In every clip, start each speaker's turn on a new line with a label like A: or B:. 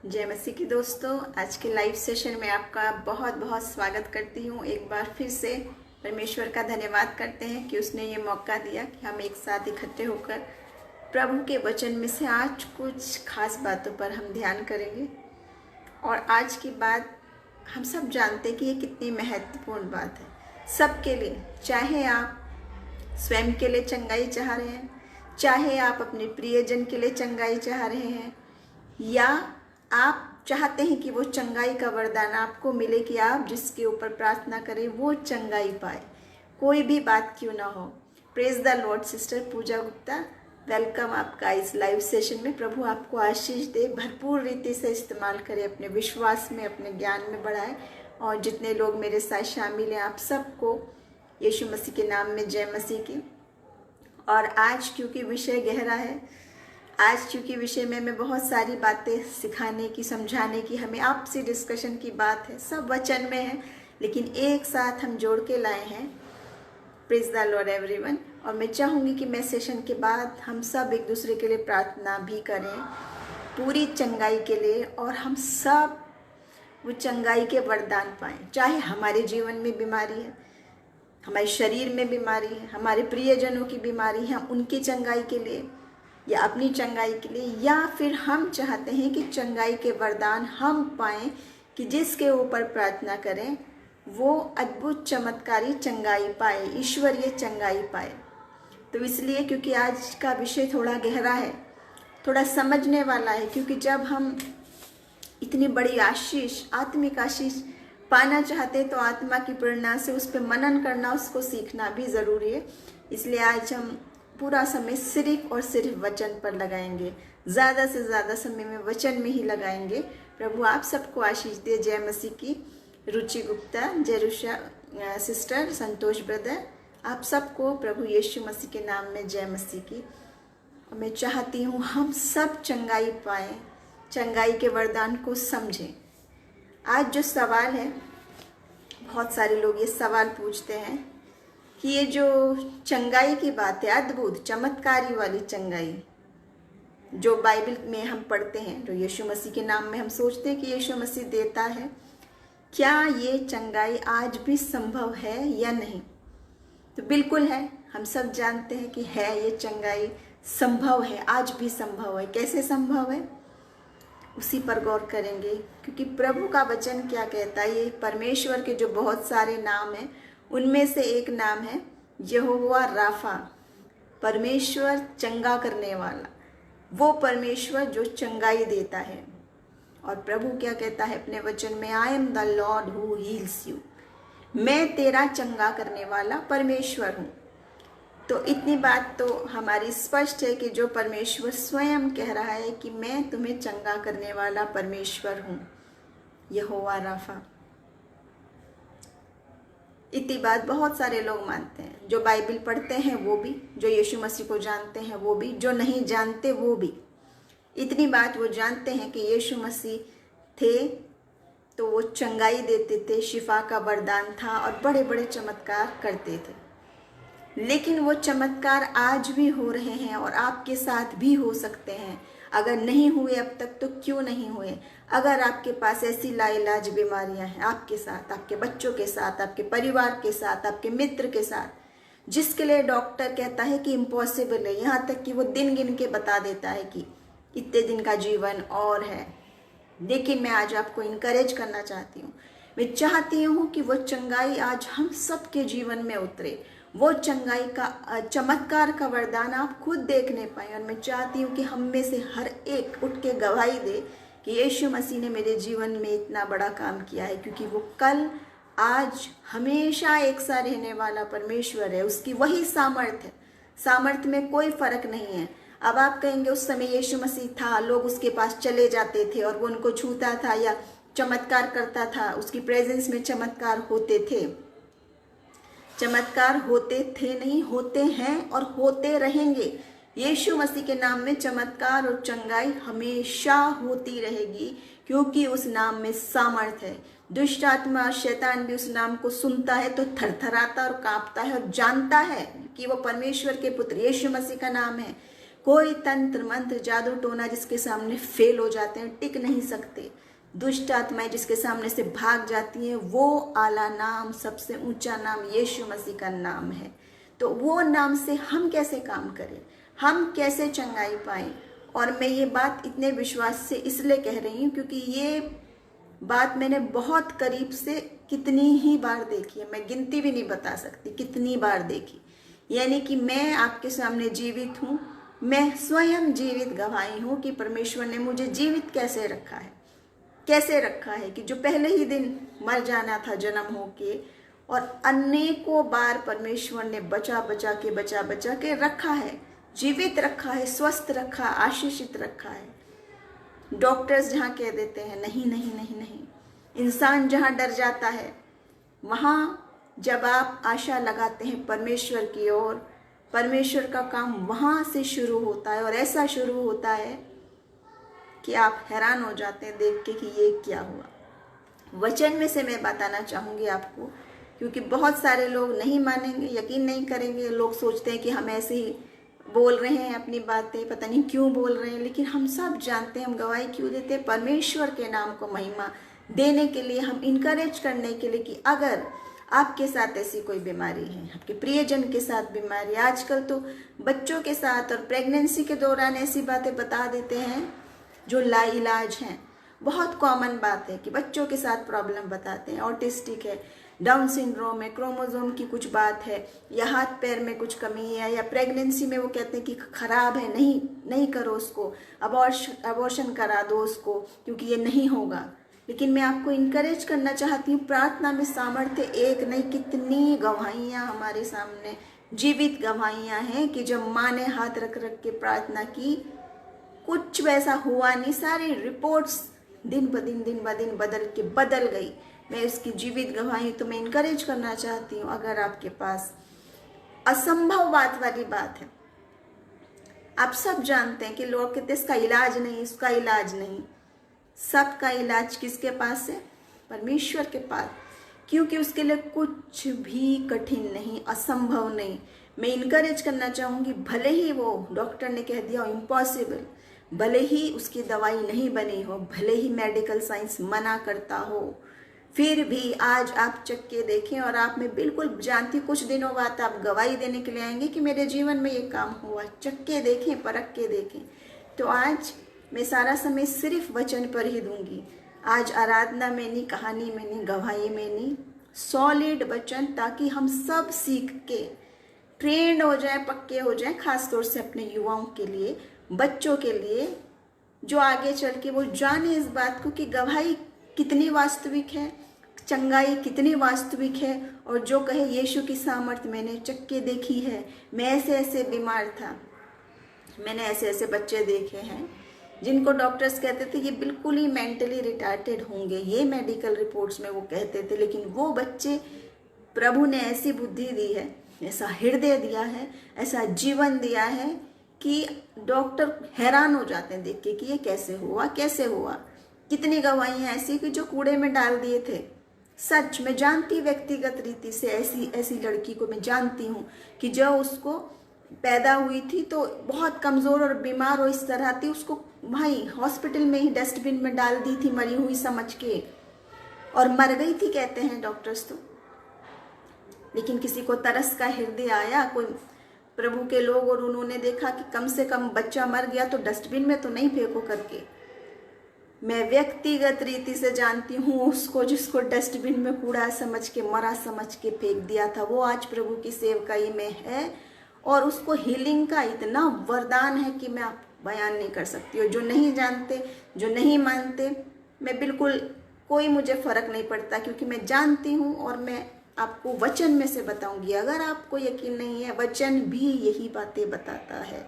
A: जय मसीह की दोस्तों, आज के लाइव सेशन में आपका बहुत बहुत स्वागत करती हूँ। एक बार फिर से परमेश्वर का धन्यवाद करते हैं कि उसने ये मौका दिया कि हम एक साथ इकट्ठे होकर प्रभु के वचन में से आज कुछ खास बातों पर हम ध्यान करेंगे। और आज की बात हम सब जानते हैं कि ये कितनी महत्वपूर्ण बात है सबके लिए, चाहे आप स्वयं के लिए चंगाई चाह रहे हैं, चाहे आप अपने प्रियजन के लिए चंगाई चाह रहे हैं, या आप चाहते हैं कि वो चंगाई का वरदान आपको मिले कि आप जिसके ऊपर प्रार्थना करें वो चंगाई पाए। कोई भी बात क्यों ना हो। Praise the Lord. Sister Puja Gupta, welcome आपका इस लाइव सेशन में। प्रभु आपको आशीष दे, भरपूर रीति से इस्तेमाल करे, अपने विश्वास में, अपने ज्ञान में बढ़ाए। और जितने लोग मेरे साथ शामिल हैं, आप सबको यीशु मसीह के नाम में जय मसीह की। और आज क्योंकि विषय गहरा है, आज क्योंकि विषय में मैं बहुत सारी बातें सिखाने की, समझाने की, हमें आपसे डिस्कशन की बात है, सब वचन में है, लेकिन एक साथ हम जोड़ के लाए हैं। Praise the Lord everyone. और मैं चाहूँगी कि मैं सेशन के बाद हम सब एक दूसरे के लिए प्रार्थना भी करें, पूरी चंगाई के लिए, और हम सब वो चंगाई के वरदान पाएँ। चाहे हमारे जीवन में बीमारी है, हमारे शरीर में बीमारी है, हमारे प्रियजनों की बीमारी है, उनकी चंगाई के लिए या अपनी चंगाई के लिए, या फिर हम चाहते हैं कि चंगाई के वरदान हम पाएं कि जिसके ऊपर प्रार्थना करें वो अद्भुत चमत्कारी चंगाई पाए, ईश्वरीय चंगाई पाए। तो इसलिए क्योंकि आज का विषय थोड़ा गहरा है, थोड़ा समझने वाला है, क्योंकि जब हम इतनी बड़ी आशीष, आत्मिक आशीष पाना चाहते हैं तो आत्मा की प्रेरणा से उस पर मनन करना, उसको सीखना भी ज़रूरी है। इसलिए आज हम पूरा समय सिर्फ और सिर्फ वचन पर लगाएंगे, ज़्यादा से ज़्यादा समय में वचन में ही लगाएंगे। प्रभु आप सबको आशीष दे। जय मसीह की। रुचि गुप्ता, जेरुषा सिस्टर, संतोष ब्रदर, आप सबको प्रभु यीशु मसीह के नाम में जय मसीह की। और मैं चाहती हूँ हम सब चंगाई पाएँ, चंगाई के वरदान को समझें। आज जो सवाल है, बहुत सारे लोग ये सवाल पूछते हैं कि ये जो चंगाई की बात है, अद्भुत चमत्कारी वाली चंगाई जो बाइबल में हम पढ़ते हैं, जो यीशु मसीह के नाम में हम सोचते हैं कि यीशु मसीह देता है, क्या ये चंगाई आज भी संभव है या नहीं? तो बिल्कुल है, हम सब जानते हैं कि है, ये चंगाई संभव है, आज भी संभव है। कैसे संभव है उसी पर गौर करेंगे, क्योंकि प्रभु का वचन क्या कहता है। ये परमेश्वर के जो बहुत सारे नाम हैं उनमें से एक नाम है यहोवा राफा, परमेश्वर चंगा करने वाला, वो परमेश्वर जो चंगाई देता है। और प्रभु क्या कहता है अपने वचन में, I am the Lord who heels you, मैं तेरा चंगा करने वाला परमेश्वर हूँ। तो इतनी बात तो हमारी स्पष्ट है कि जो परमेश्वर स्वयं कह रहा है कि मैं तुम्हें चंगा करने वाला परमेश्वर हूँ, यहोवा राफा। इतनी बात बहुत सारे लोग मानते हैं, जो बाइबल पढ़ते हैं वो भी, जो यीशु मसीह को जानते हैं वो भी, जो नहीं जानते वो भी। इतनी बात वो जानते हैं कि यीशु मसीह थे तो वो चंगाई देते थे, शिफा का वरदान था और बड़े बड़े चमत्कार करते थे। लेकिन वो चमत्कार आज भी हो रहे हैं और आपके साथ भी हो सकते हैं। अगर नहीं हुए अब तक तो क्यों नहीं हुए? अगर आपके पास ऐसी लाइलाज बीमारियां हैं, आपके साथ, आपके बच्चों के साथ, आपके परिवार के साथ, आपके मित्र के साथ, जिसके लिए डॉक्टर कहता है कि इम्पॉसिबल है, यहाँ तक कि वो दिन गिन के बता देता है कि इतने दिन का जीवन और है, लेकिन मैं आज आपको इनकरेज करना चाहती हूँ। मैं चाहती हूँ कि वो चंगाई आज हम सबके जीवन में उतरे, वो चंगाई का चमत्कार का वरदान आप खुद देखने पाए। और मैं चाहती हूँ कि हम में से हर एक उठ के गवाही दे कि यीशु मसीह ने मेरे जीवन में इतना बड़ा काम किया है, क्योंकि वो कल, आज, हमेशा एक सा रहने वाला परमेश्वर है। उसकी वही सामर्थ है, सामर्थ में कोई फर्क नहीं है। अब आप कहेंगे उस समय यीशु मसीह था, लोग उसके पास चले जाते थे और वो उनको छूता था या चमत्कार करता था, उसकी प्रेजेंस में चमत्कार होते थे। चमत्कार होते थे नहीं, होते हैं और होते रहेंगे। यीशु मसीह के नाम में चमत्कार और चंगाई हमेशा होती रहेगी, क्योंकि उस नाम में सामर्थ है। दुष्ट आत्मा और शैतान भी उस नाम को सुनता है तो थरथराता और कांपता है और जानता है कि वो परमेश्वर के पुत्र यीशु मसीह का नाम है। कोई तंत्र मंत्र जादू टोना जिसके सामने फेल हो जाते हैं, टिक नहीं सकते। दुष्ट आत्माएं जिसके सामने से भाग जाती हैं, वो आला नाम, सबसे ऊंचा नाम यीशु मसीह का नाम है। तो वो नाम से हम कैसे काम करें, हम कैसे चंगाई पाएं। और मैं ये बात इतने विश्वास से इसलिए कह रही हूँ क्योंकि ये बात मैंने बहुत करीब से कितनी ही बार देखी है, मैं गिनती भी नहीं बता सकती कितनी बार देखी। यानी कि मैं आपके सामने जीवित हूँ, मैं स्वयं जीवित गवाही हूँ कि परमेश्वर ने मुझे जीवित कैसे रखा है, कैसे रखा है कि जो पहले ही दिन मर जाना था जन्म होके, और अनेकों बार परमेश्वर ने बचा बचा के रखा है, जीवित रखा है, स्वस्थ रखा, आशीषित रखा है। डॉक्टर्स जहाँ कह देते हैं नहीं नहीं नहीं नहीं, इंसान जहाँ डर जाता है, वहाँ जब आप आशा लगाते हैं परमेश्वर की ओर, परमेश्वर का काम वहाँ से शुरू होता है। और ऐसा शुरू होता है कि आप हैरान हो जाते हैं देख के कि ये क्या हुआ। वचन में से मैं बताना चाहूँगी आपको, क्योंकि बहुत सारे लोग नहीं मानेंगे, यकीन नहीं करेंगे। लोग सोचते हैं कि हम ऐसे ही बोल रहे हैं अपनी बातें, पता नहीं क्यों बोल रहे हैं, लेकिन हम सब जानते हैं हम गवाही क्यों देते हैं, परमेश्वर के नाम को महिमा देने के लिए, हम इनकरेज करने के लिए कि अगर आपके साथ ऐसी कोई बीमारी है, आपके प्रियजन के साथ बीमारी, आजकल तो बच्चों के साथ और प्रेगनेंसी के दौरान ऐसी बातें बता देते हैं जो लाइलाज हैं। बहुत कॉमन बात है कि बच्चों के साथ प्रॉब्लम बताते हैं, ऑटिस्टिक है, डाउन सिंड्रोम है, क्रोमोसोम की कुछ बात है, या हाथ पैर में कुछ कमी है, या प्रेगनेंसी में वो कहते हैं कि खराब है, नहीं करो उसको, अबॉर्शन करा दो उसको क्योंकि ये नहीं होगा। लेकिन मैं आपको इनकरेज करना चाहती हूँ, प्रार्थना में सामर्थ्य एक नहीं कितनी गवाहियाँ हमारे सामने जीवित गवाहियाँ हैं कि जब माँ ने हाथ रख के प्रार्थना की, कुछ वैसा हुआ नहीं, सारी रिपोर्ट्स दिन ब दिन बदल गई। मैं इसकी जीवित गवाही, तो मैं इनकरेज करना चाहती हूँ, अगर आपके पास असंभव बात वाली बात है, आप सब जानते हैं कि लोग कहते इसका इलाज नहीं, इसका इलाज नहीं, सबका इलाज किसके पास है? परमेश्वर के पास, क्योंकि उसके लिए कुछ भी कठिन नहीं, असंभव नहीं। मैं इनकरेज करना चाहूँगी, भले ही वो डॉक्टर ने कह दिया हो इम्पॉसिबल, भले ही उसकी दवाई नहीं बनी हो, भले ही मेडिकल साइंस मना करता हो, फिर भी आज आप चक्के देखें। और आप, मैं बिल्कुल जानती, कुछ दिनों बाद आप गवाही देने के लिए आएंगे कि मेरे जीवन में ये काम हुआ। चक्के देखें, परख के देखें। तो आज मैं सारा समय सिर्फ वचन पर ही दूंगी। आज आराधना में नहीं, कहानी में नहीं, गवाही में नहीं, सॉलिड वचन, ताकि हम सब सीख के ट्रेंड हो जाए, पक्के हो जाए, खासतौर से अपने युवाओं के लिए, बच्चों के लिए, जो आगे चल के वो जाने इस बात को कि गवाही कितनी वास्तविक है, चंगाई कितनी वास्तविक है। और जो कहे यीशु की सामर्थ्य मैंने चक्के देखी है, मैं ऐसे ऐसे बीमार था, मैंने ऐसे ऐसे बच्चे देखे हैं जिनको डॉक्टर्स कहते थे ये बिल्कुल ही मेंटली रिटार्टेड होंगे, ये मेडिकल रिपोर्ट्स में वो कहते थे, लेकिन वो बच्चे, प्रभु ने ऐसी बुद्धि दी है, ऐसा हृदय दिया है, ऐसा जीवन दिया है कि डॉक्टर हैरान हो जाते हैं देख के कि ये कैसे हुआ। कितनी गवाहियाँ ऐसी कि जो कूड़े में डाल दिए थे। सच मैं जानती, व्यक्तिगत रीति से ऐसी लड़की को मैं जानती हूँ कि जो उसको पैदा हुई थी तो बहुत कमज़ोर और बीमार और इस तरह थी, उसको भाई हॉस्पिटल में ही डस्टबिन में डाल दी थी मरी हुई समझ के, और मर गई थी कहते हैं डॉक्टर्स तो। लेकिन किसी को तरस का हृदय आया, कोई प्रभु के लोग, और उन्होंने देखा कि कम से कम बच्चा मर गया तो डस्टबिन में तो नहीं फेंको करके। मैं व्यक्तिगत रीति से जानती हूँ उसको, जिसको डस्टबिन में कूड़ा समझ के, मरा समझ के फेंक दिया था, वो आज प्रभु की सेवकाई में है, और उसको हीलिंग का इतना वरदान है कि मैं आप बयान नहीं कर सकती। और जो नहीं जानते, जो नहीं मानते, मैं बिल्कुल, कोई मुझे फ़र्क नहीं पड़ता, क्योंकि मैं जानती हूँ और मैं आपको वचन में से बताऊंगी। अगर आपको यकीन नहीं है, वचन भी यही बातें बताता है।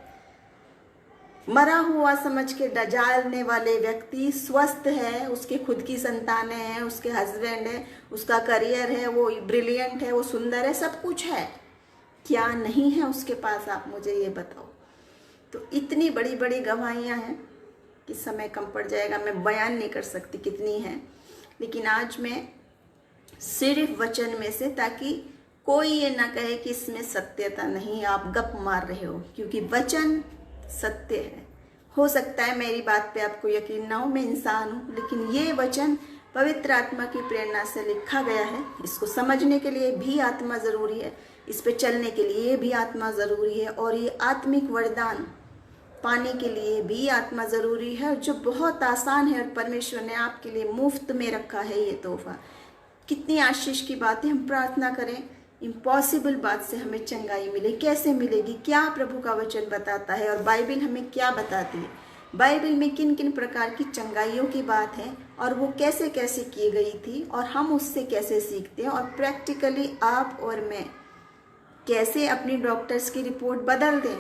A: मरा हुआ समझ के डालने वाले व्यक्ति स्वस्थ है, उसके खुद की संतानें हैं, उसके हस्बैंड है, उसका करियर है, वो ब्रिलियंट है, वो सुंदर है, सब कुछ है, क्या नहीं है उसके पास, आप मुझे ये बताओ। तो इतनी बड़ी बड़ी गवाहियाँ हैं कि समय कम पड़ जाएगा, मैं बयान नहीं कर सकती कितनी हैं। लेकिन आज मैं सिर्फ वचन में से, ताकि कोई ये ना कहे कि इसमें सत्यता नहीं, आप गप मार रहे हो, क्योंकि वचन सत्य है। हो सकता है मेरी बात पे आपको यकीन ना हो, मैं इंसान हूँ, लेकिन ये वचन पवित्र आत्मा की प्रेरणा से लिखा गया है। इसको समझने के लिए भी आत्मा ज़रूरी है, इस पे चलने के लिए भी आत्मा ज़रूरी है, और ये आत्मिक वरदान पाने के लिए भी आत्मा ज़रूरी है, जो बहुत आसान है और परमेश्वर ने आपके लिए मुफ्त में रखा है ये तोहफा। कितनी आशीष की बात है। हम प्रार्थना करें इम्पॉसिबल बात से हमें चंगाई मिले। कैसे मिलेगी, क्या प्रभु का वचन बताता है और बाइबल हमें क्या बताती है, बाइबल में किन किन प्रकार की चंगाइयों की बात है और वो कैसे कैसे की गई थी और हम उससे कैसे सीखते हैं, और प्रैक्टिकली आप और मैं कैसे अपनी डॉक्टर्स की रिपोर्ट बदल दें,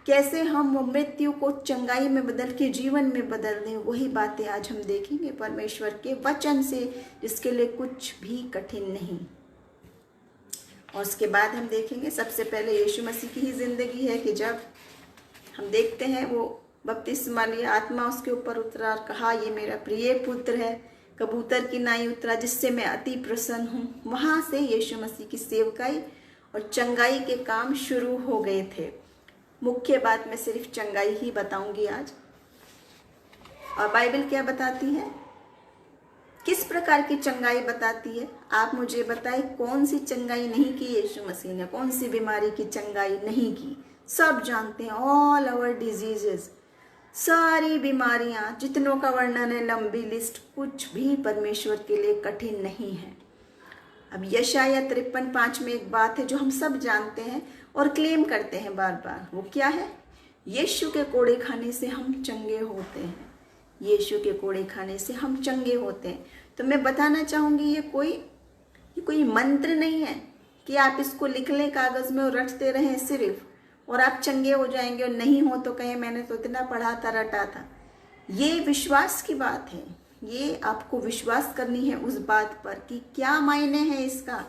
A: कैसे हम मृत्यु को चंगाई में बदल के जीवन में बदल दें। वही बातें आज हम देखेंगे परमेश्वर के वचन से, जिसके लिए कुछ भी कठिन नहीं। और उसके बाद हम देखेंगे सबसे पहले यीशु मसीह की ही जिंदगी है कि जब हम देखते हैं वो बपतिस्मा लिया, आत्मा उसके ऊपर उतरा और कहा ये मेरा प्रिय पुत्र है, कबूतर की नाई उतरा जिससे मैं अति प्रसन्न हूँ। वहाँ से यीशु मसीह की सेवकाई और चंगाई के काम शुरू हो गए थे। मुख्य बात मैं सिर्फ चंगाई ही बताऊंगी आज। और बाइबल क्या बताती है, किस प्रकार की चंगाई बताती है, आप मुझे बताएं। कौन सी चंगाई नहीं की यीशु मसीह ने, कौन सी बीमारी की चंगाई नहीं की। सब जानते हैं, ऑल आवर डिजीजेस, सारी बीमारियां, जितनों का वर्णन है, लंबी लिस्ट, कुछ भी परमेश्वर के लिए कठिन नहीं है। अब यशाया 53:5 में एक बात है जो हम सब जानते हैं और क्लेम करते हैं बार बार। वो क्या है, यीशु के कोड़े खाने से हम चंगे होते हैं। यीशु के कोड़े खाने से हम चंगे होते हैं। तो मैं बताना चाहूँगी ये कोई मंत्र नहीं है कि आप इसको लिख लें कागज़ में और रटते रहें सिर्फ और आप चंगे हो जाएंगे, और नहीं हो तो कहें मैंने तो इतना पढ़ा था, रटा था। ये विश्वास की बात है। ये आपको विश्वास करनी है उस बात पर कि क्या मायने है इसका।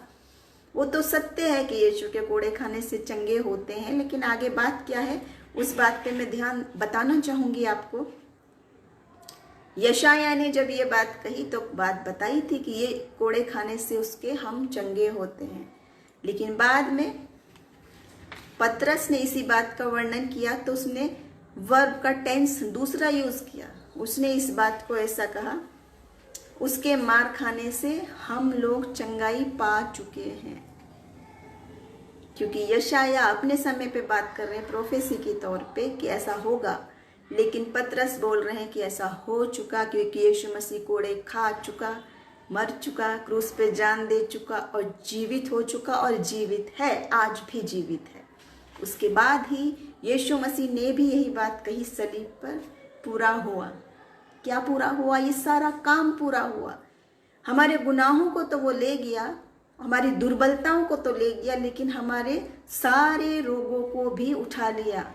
A: वो तो सत्य है कि यीशु के कोड़े खाने से चंगे होते हैं, लेकिन आगे बात क्या है उस बात पे मैं ध्यान बताना चाहूँगी आपको। यशाया ने जब ये बात कही तो बात बताई थी कि ये कोड़े खाने से उसके हम चंगे होते हैं, लेकिन बाद में पतरस ने इसी बात का वर्णन किया तो उसने वर्ब का टेंस दूसरा यूज किया। उसने इस बात को ऐसा कहा, उसके मार खाने से हम लोग चंगाई पा चुके हैं। क्योंकि यशाया अपने समय पे बात कर रहे हैं प्रोफेसी के तौर पे कि ऐसा होगा, लेकिन पतरस बोल रहे हैं कि ऐसा हो चुका, क्योंकि यीशु मसीह कोड़े खा चुका, मर चुका, क्रूस पे जान दे चुका और जीवित हो चुका, और जीवित है, आज भी जीवित है। उसके बाद ही यीशु मसीह ने भी यही बात कही सलीब पर, पूरा हुआ। क्या पूरा हुआ, ये सारा काम पूरा हुआ। हमारे गुनाहों को तो वो ले गया, हमारी दुर्बलताओं को तो ले गया, लेकिन हमारे सारे रोगों को भी उठा लिया।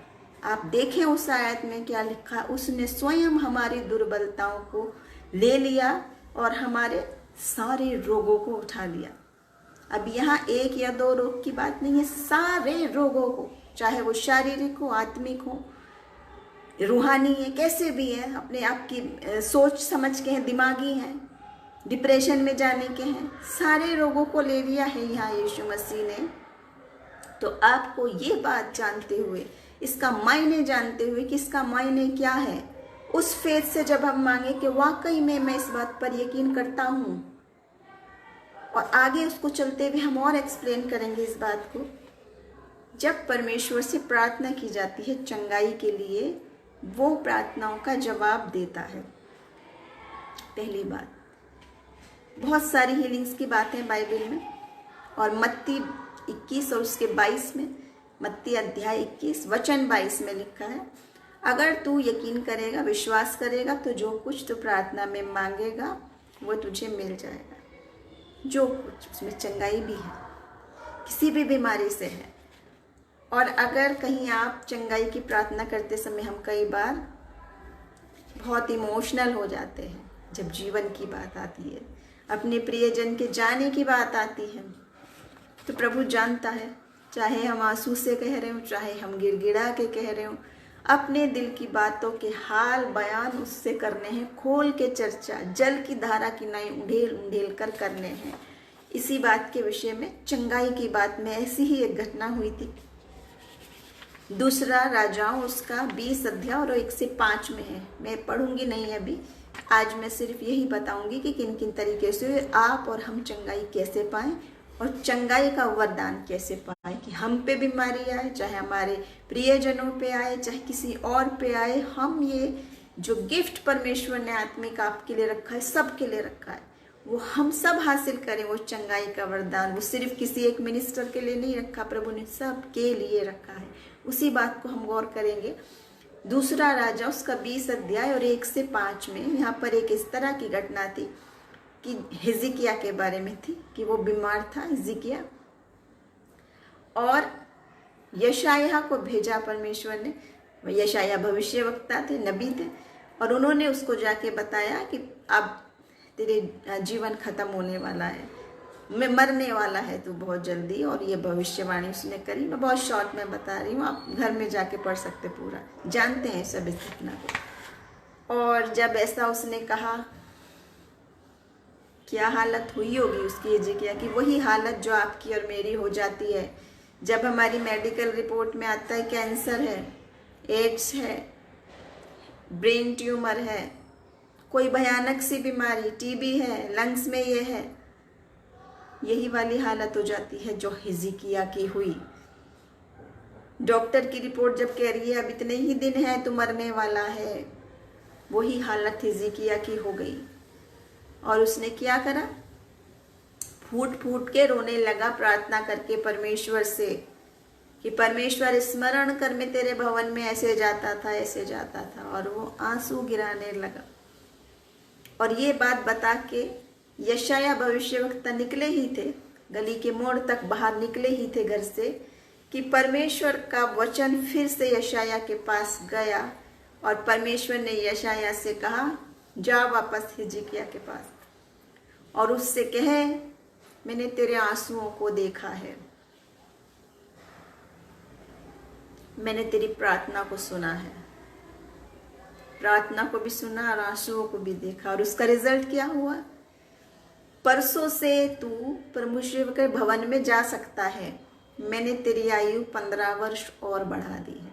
A: आप देखें उस आयत में क्या लिखा, उसने स्वयं हमारी दुर्बलताओं को ले लिया और हमारे सारे रोगों को उठा लिया। अब यहाँ एक या दो रोग की बात नहीं है, सारे रोगों को, चाहे वो शारीरिक हो, आत्मिक हो, रूहानी है, कैसे भी है, अपने आप की सोच समझ के हैं, दिमागी हैं, डिप्रेशन में जाने के हैं, सारे रोगों को ले लिया है यहाँ यीशु मसीह ने। तो आपको ये बात जानते हुए, इसका मायने जानते हुए कि इसका मायने क्या है, उस फेथ से जब हम मांगे कि वाकई में मैं इस बात पर यकीन करता हूँ, और आगे उसको चलते हुए हम और एक्सप्लेन करेंगे इस बात को। जब परमेश्वर से प्रार्थना की जाती है चंगाई के लिए, वो प्रार्थनाओं का जवाब देता है। पहली बात, बहुत सारी हीलिंग्स की बातें बाइबल में, और मत्ती 21 और उसके 22 में, मत्ती अध्याय 21 वचन 22 में लिखा है, अगर तू यकीन करेगा, विश्वास करेगा, तो जो कुछ तू प्रार्थना में मांगेगा वो तुझे मिल जाएगा। जो कुछ, उसमें चंगाई भी है, किसी भी बीमारी से है। और अगर कहीं आप चंगाई की प्रार्थना करते समय, हम कई बार बहुत इमोशनल हो जाते हैं जब जीवन की बात आती है, अपने प्रियजन के जाने की बात आती है, तो प्रभु जानता है, चाहे हम आंसू से कह रहे हो, चाहे हम गिड़गिड़ा के कह रहे हो, अपने दिल की बातों के हाल बयान उससे करने हैं, खोल के चर्चा, जल की धारा की नाई उंडेल उंडेल कर करने हैं। इसी बात के विषय में, चंगाई की बात में ऐसी ही एक घटना हुई थी। दूसरा राजाओं उसका 20 अध्याय और 1 से 5 में है। मैं पढ़ूंगी नहीं अभी, आज मैं सिर्फ यही बताऊंगी कि किन किन तरीके से आप और हम चंगाई कैसे पाएं और चंगाई का वरदान कैसे पाएं, कि हम पे बीमारी आए, चाहे हमारे प्रियजनों पे आए, चाहे किसी और पे आए, हम ये जो गिफ्ट परमेश्वर ने आत्मिक आपके लिए रखा है, सबके लिए रखा है, वो हम सब हासिल करें। वो चंगाई का वरदान वो सिर्फ किसी एक मिनिस्टर के लिए नहीं रखा, प्रभु ने सबके लिए रखा है। उसी बात को हम गौर करेंगे। दूसरा राजा उसका 20 अध्याय और 1 से 5 में यहाँ पर एक इस तरह की घटना थी कि हिजकिय्याह के बारे में थी कि वो बीमार था हिजकिय्याह, और यशायाह को भेजा परमेश्वर ने। यशायाह भविष्यवक्ता थे, नबी थे, और उन्होंने उसको जाके बताया कि अब तेरे जीवन खत्म होने वाला है, मैं मरने वाला है तू बहुत जल्दी। और ये भविष्यवाणी उसने करी। मैं बहुत शॉर्ट में बता रही हूँ, आप घर में जाके पढ़ सकते, पूरा जानते हैं सब इस घटना को। और जब ऐसा उसने कहा, क्या हालत हुई होगी उसकी हिजकिय्याह की, वही हालत जो आपकी और मेरी हो जाती है जब हमारी मेडिकल रिपोर्ट में आता है कैंसर है, एड्स है, ब्रेन ट्यूमर है, कोई भयानक सी बीमारी, टीबी है, लंग्स में ये है। यही वाली हालत हो जाती है जो हिजकिय्याह की हुई। डॉक्टर की रिपोर्ट जब कह रही है अब इतने ही दिन है तो मरने वाला है, वही हालत हिजकिय्याह की हो गई। और उसने क्या करा, फूट फूट के रोने लगा, प्रार्थना करके परमेश्वर से कि परमेश्वर स्मरण कर, मैं तेरे भवन में ऐसे जाता था, ऐसे जाता था। और वो आंसू गिराने लगा। और ये बात बता के यशायाह भविष्यवक्ता निकले ही थे, गली के मोड़ तक बाहर निकले ही थे घर से, कि परमेश्वर का वचन फिर से यशायाह के पास गया। और परमेश्वर ने यशायाह से कहा, जा वापस हिजकिय्याह के पास और उससे कहे, मैंने तेरे आंसुओं को देखा है, मैंने तेरी प्रार्थना को सुना है, प्रार्थना को भी सुना और आंसुओं को भी देखा। और उसका रिजल्ट क्या हुआ, परसों से तू परमेश्वर के भवन में जा सकता है, मैंने तेरी आयु 15 वर्ष और बढ़ा दी है।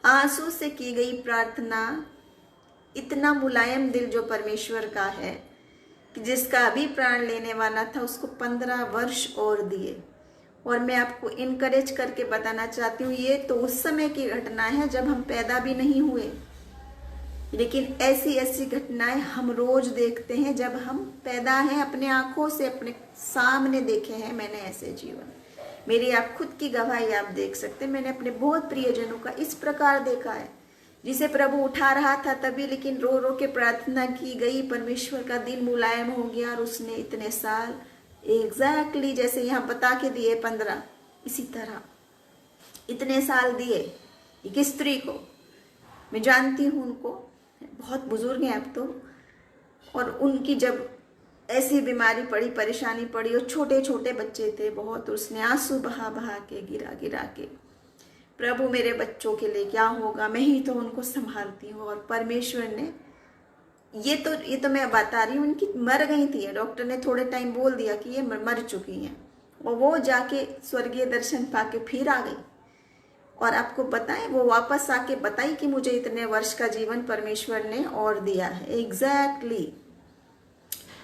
A: आंसू से की गई प्रार्थना, इतना मुलायम दिल जो परमेश्वर का है कि जिसका अभी प्राण लेने वाला था उसको 15 वर्ष और दिए। और मैं आपको इनकरेज करके बताना चाहती हूँ, ये तो उस समय की घटना है जब हम पैदा भी नहीं हुए, लेकिन ऐसी ऐसी घटनाएं हम रोज देखते हैं जब हम पैदा हैं, अपने आंखों से अपने सामने देखे हैं। मैंने ऐसे जीवन, मेरी आप खुद की गवाही आप देख सकते हैं, मैंने अपने बहुत प्रियजनों का इस प्रकार देखा है, जिसे प्रभु उठा रहा था तभी, लेकिन रो रो के प्रार्थना की गई, परमेश्वर का दिल मुलायम हो गया और उसने इतने साल एग्जैक्टली जैसे यहाँ बता के दिए 15, इसी तरह इतने साल दिए। एक स्त्री को मैं जानती हूँ, उनको बहुत बुजुर्ग हैं अब तो, और उनकी जब ऐसी बीमारी पड़ी, परेशानी पड़ी, और छोटे छोटे बच्चे थे बहुत, उसने आंसू बहा बहा के, गिरा गिरा के, प्रभु मेरे बच्चों के लिए क्या होगा, मैं ही तो उनको संभालती हूँ। और परमेश्वर ने ये तो मैं बता रही हूँ, उनकी मर गई थी, डॉक्टर ने थोड़े टाइम बोल दिया कि ये मर चुकी हैं, और वो जाके स्वर्गीय दर्शन पाके फिर आ गई। और आपको बताएं, वो वापस आके बताई कि मुझे इतने वर्ष का जीवन परमेश्वर ने और दिया है। एग्जैक्टली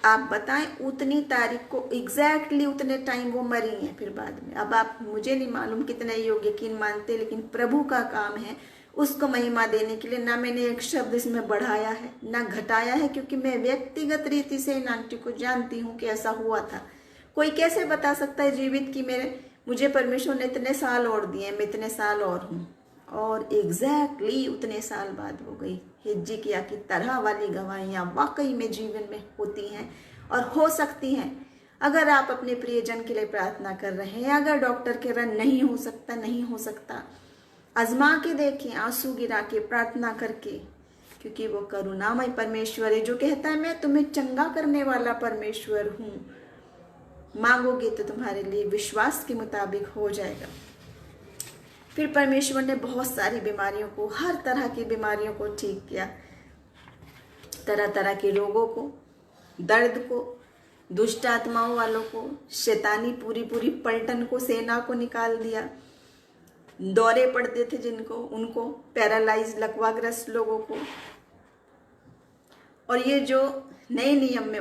A: आप बताएं, उतनी तारीख को एग्जैक्टली उतने टाइम वो मरी हैं फिर बाद में। अब आप, मुझे नहीं मालूम कितने योग यकीन मानते, लेकिन प्रभु का काम है उसको महिमा देने के लिए। ना मैंने एक शब्द इसमें बढ़ाया है ना घटाया है, क्योंकि मैं व्यक्तिगत रीति से इन आंटी को जानती हूँ कि ऐसा हुआ था। कोई कैसे बता सकता है जीवित कि मुझे परमेश्वर ने इतने साल और दिए, मैं इतने साल और हूँ। और एग्जैक्टली उतने साल बाद हो गई। हिजकिय्याह की तरह वाली गवाहियाँ वाकई में जीवन में होती हैं और हो सकती हैं। अगर आप अपने प्रियजन के लिए प्रार्थना कर रहे हैं, अगर डॉक्टर के रन नहीं हो सकता, आजमा के देखें, आंसू गिरा के, प्रार्थना करके, क्योंकि वो करुणामय परमेश्वर है जो कहता है मैं तुम्हें चंगा करने वाला परमेश्वर हूँ। मांगोगे तो तुम्हारे लिए विश्वास के मुताबिक हो जाएगा। फिर परमेश्वर ने बहुत सारी बीमारियों को, हर तरह की बीमारियों को ठीक किया, तरह तरह के रोगों को, दर्द को, दुष्ट आत्माओं वालों को, शैतानी पूरी पलटन को, सेना को निकाल दिया। दौरे पड़ते थे जिनको, उनको पैरालाइज लकवाग्रस्त लोगों को। और ये जो नए नियम में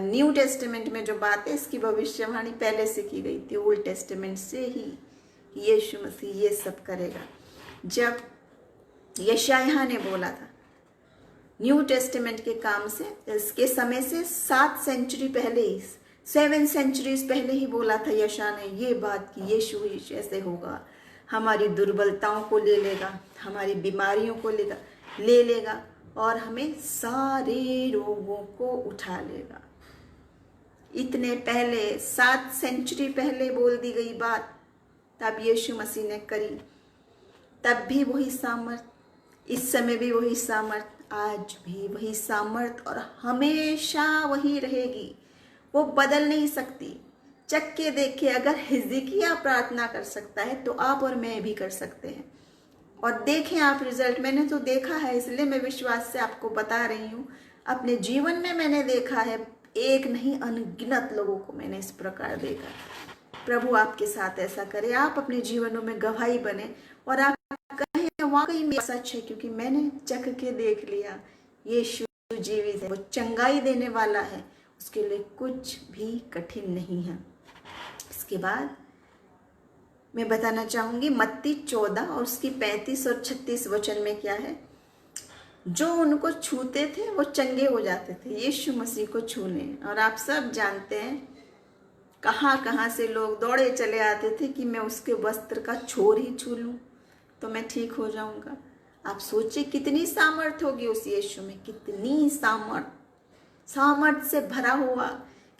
A: न्यू टेस्टामेंट में जो बात है, इसकी भविष्यवाणी पहले से की गई थी। ओल्ड टेस्टामेंट से ही यीशु मसीह ये सब करेगा। जब यशायाह ने बोला था न्यू टेस्टामेंट के काम से, इसके समय से 7 सेंचुरी पहले ही, 7 सेंचुरीज पहले ही बोला था यशायाह ने ये बात कि यीशु ही ऐसे होगा, हमारी दुर्बलताओं को ले लेगा, हमारी बीमारियों को ले लेगा और हमें सारे रोगों को उठा लेगा। इतने पहले 7 सेंचुरी पहले बोल दी गई बात तब यीशु मसीह ने करी। तब भी वही सामर्थ, इस समय भी वही सामर्थ, आज भी वही सामर्थ और हमेशा वही रहेगी। वो बदल नहीं सकती। चख के देखिए, अगर हिजकिय्याह प्रार्थना कर सकता है तो आप और मैं भी कर सकते हैं। और देखें आप रिजल्ट। मैंने तो देखा है, इसलिए मैं विश्वास से आपको बता रही हूँ। अपने जीवन में मैंने देखा है, एक नहीं अनगिनत लोगों को मैंने इस प्रकार देखा। प्रभु आपके साथ ऐसा करे, आप अपने जीवनों में गवाही बने और आप कहें वाकई में सच है, क्योंकि मैंने चख के देख लिया यीशु जीवित है, वो चंगाई देने वाला है, उसके लिए कुछ भी कठिन नहीं है। इसके बाद मैं बताना चाहूंगी मत्ती 14 और उसकी 35 और 36 वचन में क्या है। जो उनको छूते थे वो चंगे हो जाते थे, यीशु मसीह को छूने। और आप सब जानते हैं कहाँ कहाँ से लोग दौड़े चले आते थे कि मैं उसके वस्त्र का छोर ही छू लूँ तो मैं ठीक हो जाऊंगा। आप सोचिए कितनी सामर्थ होगी उस यीशु में, कितनी सामर्थ से भरा हुआ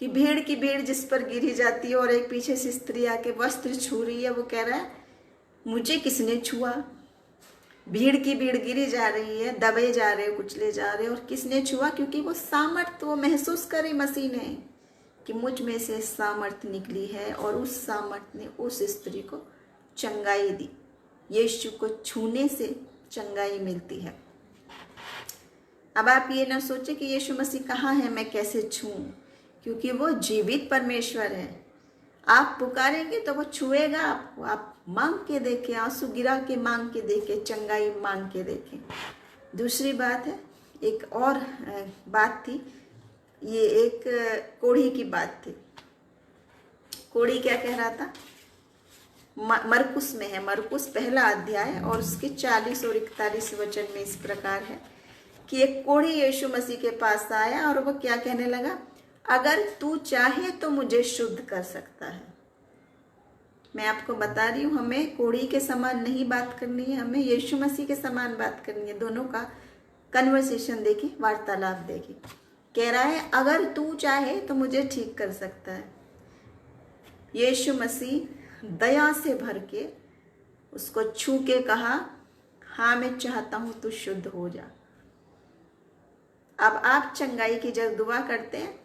A: कि भीड़ की भीड़ जिस पर गिरी जाती है और एक पीछे से स्त्री आके वस्त्र छू रही है। वो कह रहा है मुझे किसने छुआ। भीड़ की भीड़ गिरी जा रही है, दबे जा रहे, कुचले जा रहे, और किसने छुआ? क्योंकि वो सामर्थ वो महसूस करे मसीह ने कि मुझ में से सामर्थ निकली है, और उस सामर्थ ने उस स्त्री को चंगाई दी। यीशु को छूने से चंगाई मिलती है। अब आप ये ना सोचे कि यीशु मसीह कहाँ है, मैं कैसे छूऊं, क्योंकि वो जीवित परमेश्वर है। आप पुकारेंगे तो वो छुएगा आपको। आप मांग के देखें, आंसू गिरा के मांग के देखें, चंगाई मांग के देखें। दूसरी बात है, एक और बात थी, ये एक कोढ़ी की बात थी। कोढ़ी क्या कह रहा था? मरकुस में है, मरकुस पहला अध्याय और उसके 40 और 41 वचन में इस प्रकार है कि एक कोढ़ी यीशु मसीह के पास आया और वो क्या कहने लगा, अगर तू चाहे तो मुझे शुद्ध कर सकता है। मैं आपको बता रही हूँ, हमें कोढ़ी के समान नहीं बात करनी है, हमें यीशु मसीह के समान बात करनी है। दोनों का कन्वर्सेशन देखिए, वार्तालाप देखिए। कह रहा है अगर तू चाहे तो मुझे ठीक कर सकता है। यीशु मसीह दया से भर के उसको छू के कहा, हाँ मैं चाहता हूं तू शुद्ध हो जा। अब आप चंगाई की जब दुआ करते हैं,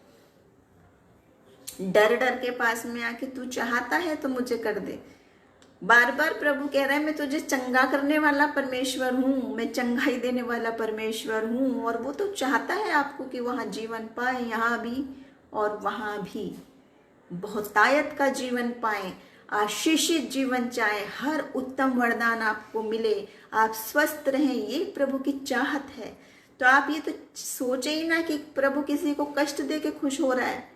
A: डर डर के पास में आके तू चाहता है तो मुझे कर दे। बार बार प्रभु कह रहा है मैं तुझे चंगा करने वाला परमेश्वर हूँ, मैं चंगाई देने वाला परमेश्वर हूँ, और वो तो चाहता है आपको कि वहाँ जीवन पाए, यहाँ भी और वहाँ भी बहुतायत का जीवन पाए, आशीषित जीवन चाहे, हर उत्तम वरदान आपको मिले, आप स्वस्थ रहें, ये प्रभु की चाहत है। तो आप ये तो सोचे ही ना कि प्रभु किसी को कष्ट दे के खुश हो रहा है।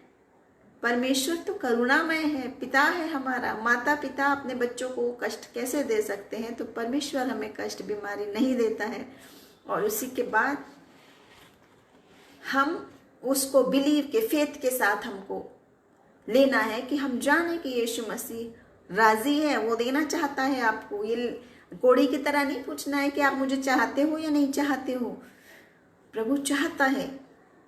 A: परमेश्वर तो करुणामय है, पिता है हमारा। माता पिता अपने बच्चों को कष्ट कैसे दे सकते हैं? तो परमेश्वर हमें कष्ट बीमारी नहीं देता है। और उसी के बाद हम उसको बिलीव के, फेथ के साथ हमको लेना है कि हम जाने कि यीशु मसीह राजी है, वो देना चाहता है आपको। ये कोढ़ी की तरह नहीं पूछना है कि आप मुझे चाहते हो या नहीं चाहते हो। प्रभु चाहता है,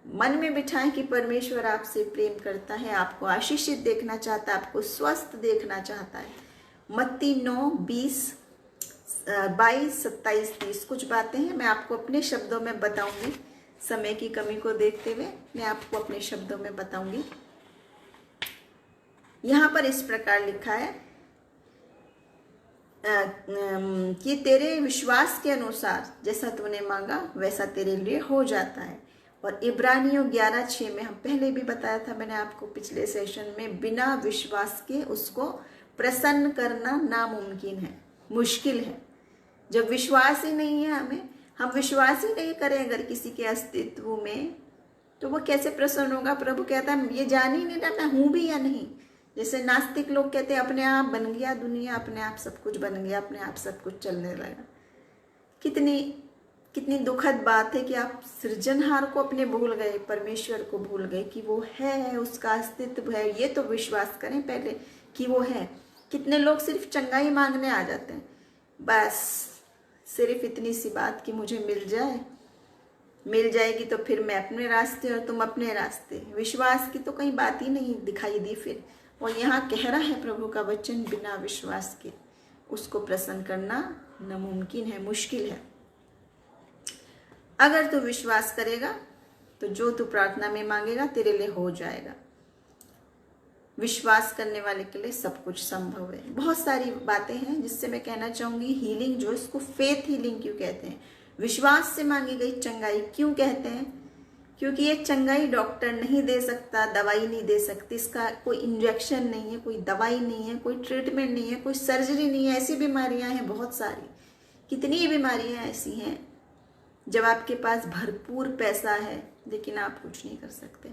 A: मन में बिठाएं कि परमेश्वर आपसे प्रेम करता है, आपको आशीषित देखना चाहता है, आपको स्वस्थ देखना चाहता है। मत्ती 9, 20, 22, 27, 30 कुछ बातें हैं, मैं आपको अपने शब्दों में बताऊंगी। समय की कमी को देखते हुए मैं आपको अपने शब्दों में बताऊंगी। यहाँ पर इस प्रकार लिखा है कि तेरे विश्वास के अनुसार जैसा तूने मांगा वैसा तेरे लिए हो जाता है। और इब्रानियों 11:6 में हम पहले भी बताया था मैंने आपको पिछले सेशन में, बिना विश्वास के उसको प्रसन्न करना नामुमकिन है, मुश्किल है। जब विश्वास ही नहीं है हमें, हम विश्वास ही नहीं करें अगर किसी के अस्तित्व में, तो वो कैसे प्रसन्न होगा। प्रभु कहता है ये जान ही नहीं रहा मैं हूं भी या नहीं। जैसे नास्तिक लोग कहते हैं अपने आप बन गया दुनिया, अपने आप सब कुछ बन गया, अपने आप सब कुछ चलने लगा। कितनी दुखद बात है कि आप सृजनहार को अपने भूल गए, परमेश्वर को भूल गए कि वो है, उसका अस्तित्व है। ये तो विश्वास करें पहले कि वो है। कितने लोग सिर्फ चंगाई मांगने आ जाते हैं, बस सिर्फ इतनी सी बात कि मुझे मिल जाएगी तो फिर मैं अपने रास्ते और तुम अपने रास्ते। विश्वास की तो कहीं बात ही नहीं दिखाई दी फिर। और यहाँ कह रहा है प्रभु का वचन, बिना विश्वास के उसको प्रसन्न करना नामुमकिन है, मुश्किल है। अगर तू विश्वास करेगा तो जो तू प्रार्थना में मांगेगा तेरे लिए हो जाएगा। विश्वास करने वाले के लिए सब कुछ संभव है। बहुत सारी बातें हैं जिससे मैं कहना चाहूंगी, हीलिंग जो इसको फेथ हीलिंग क्यों कहते हैं, विश्वास से मांगी गई चंगाई क्यों कहते हैं, क्योंकि ये चंगाई डॉक्टर नहीं दे सकता, दवाई नहीं दे सकती, इसका कोई इंजेक्शन नहीं है, कोई दवाई नहीं है, कोई ट्रीटमेंट नहीं है, कोई सर्जरी नहीं है। ऐसी बीमारियां हैं बहुत सारी, कितनी बीमारियां ऐसी हैं जब आपके पास भरपूर पैसा है लेकिन आप कुछ नहीं कर सकते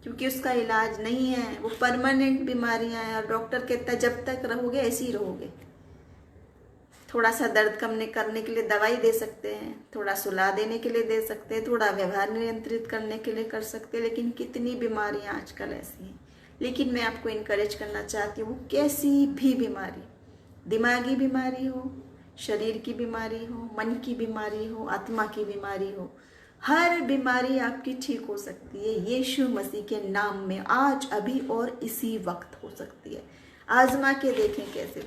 A: क्योंकि उसका इलाज नहीं है। वो परमानेंट बीमारियां हैं और डॉक्टर कहता है जब तक रहोगे ऐसे ही रहोगे। थोड़ा सा दर्द कम करने के लिए दवाई दे सकते हैं, थोड़ा सुला देने के लिए दे सकते हैं, थोड़ा व्यवहार नियंत्रित करने के लिए कर सकते हैं, लेकिन कितनी बीमारियां आजकल ऐसी हैं। लेकिन मैं आपको इनकरेज करना चाहती हूँ, कैसी भी बीमारी, दिमागी बीमारी हो, शरीर की बीमारी हो, मन की बीमारी हो, आत्मा की बीमारी हो, हर बीमारी आपकी ठीक हो सकती है यीशु मसीह के नाम में, आज अभी और इसी वक्त हो सकती है। आजमा के देखें कैसे।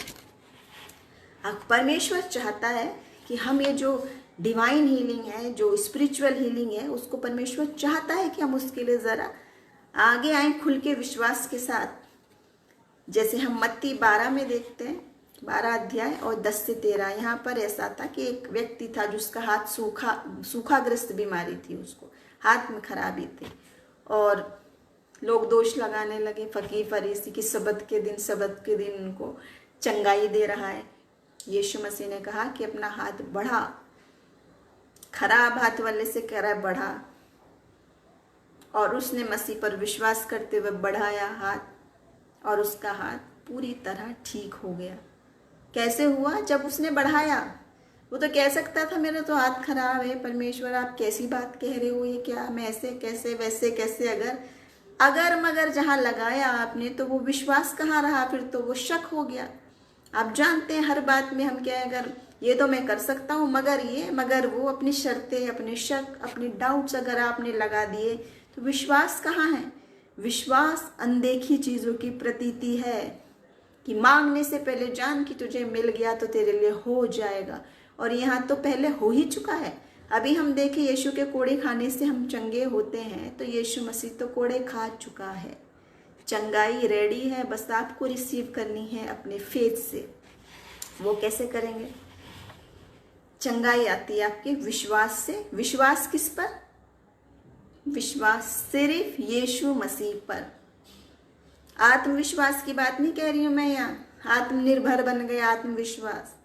A: परमेश्वर चाहता है कि हम ये जो डिवाइन हीलिंग है, जो स्पिरिचुअल हीलिंग है, उसको परमेश्वर चाहता है कि हम उसके लिए ज़रा आगे आए खुल के विश्वास के साथ। जैसे हम मत्ती 12 में देखते हैं, 12 अध्याय और 10 से 13, यहाँ पर ऐसा था कि एक व्यक्ति था जिसका हाथ सूखाग्रस्त बीमारी थी, उसको हाथ में खराबी थी और लोग दोष लगाने लगे फकीर फरीसी की सबत के दिन उनको चंगाई दे रहा है। यीशु मसीह ने कहा कि अपना हाथ बढ़ा, खराब हाथ वाले से कह रहा है बढ़ा, और उसने मसीह पर विश्वास करते हुए बढ़ाया हाथ और उसका हाथ पूरी तरह ठीक हो गया। कैसे हुआ? जब उसने बढ़ाया। वो तो कह सकता था मेरा तो हाथ खराब है, परमेश्वर आप कैसी बात कह रहे हो, ये क्या, मैं ऐसे कैसे वैसे कैसे, अगर मगर जहाँ लगाया आपने तो वो विश्वास कहाँ रहा, फिर तो वो शक हो गया। आप जानते हैं हर बात में हम क्या है, अगर ये तो मैं कर सकता हूँ मगर ये मगर वो, अपनी शर्तें, अपने शक, अपने डाउट्स अगर आपने लगा दिए तो विश्वास कहाँ है। विश्वास अनदेखी चीज़ों की प्रतीति है कि मांगने से पहले जान कि तुझे मिल गया तो तेरे लिए हो जाएगा, और यहाँ तो पहले हो ही चुका है। अभी हम देखें यीशु के कोड़े खाने से हम चंगे होते हैं, तो यीशु मसीह तो कोड़े खा चुका है, चंगाई रेडी है, बस आपको रिसीव करनी है अपने फेथ से। वो कैसे करेंगे? चंगाई आती है आपके विश्वास से। विश्वास किस पर? विश्वास सिर्फ यीशु मसीह पर। आत्मविश्वास की बात नहीं कह रही हूं मैं यहाँ, आत्मनिर्भर बन गए आत्मविश्वास।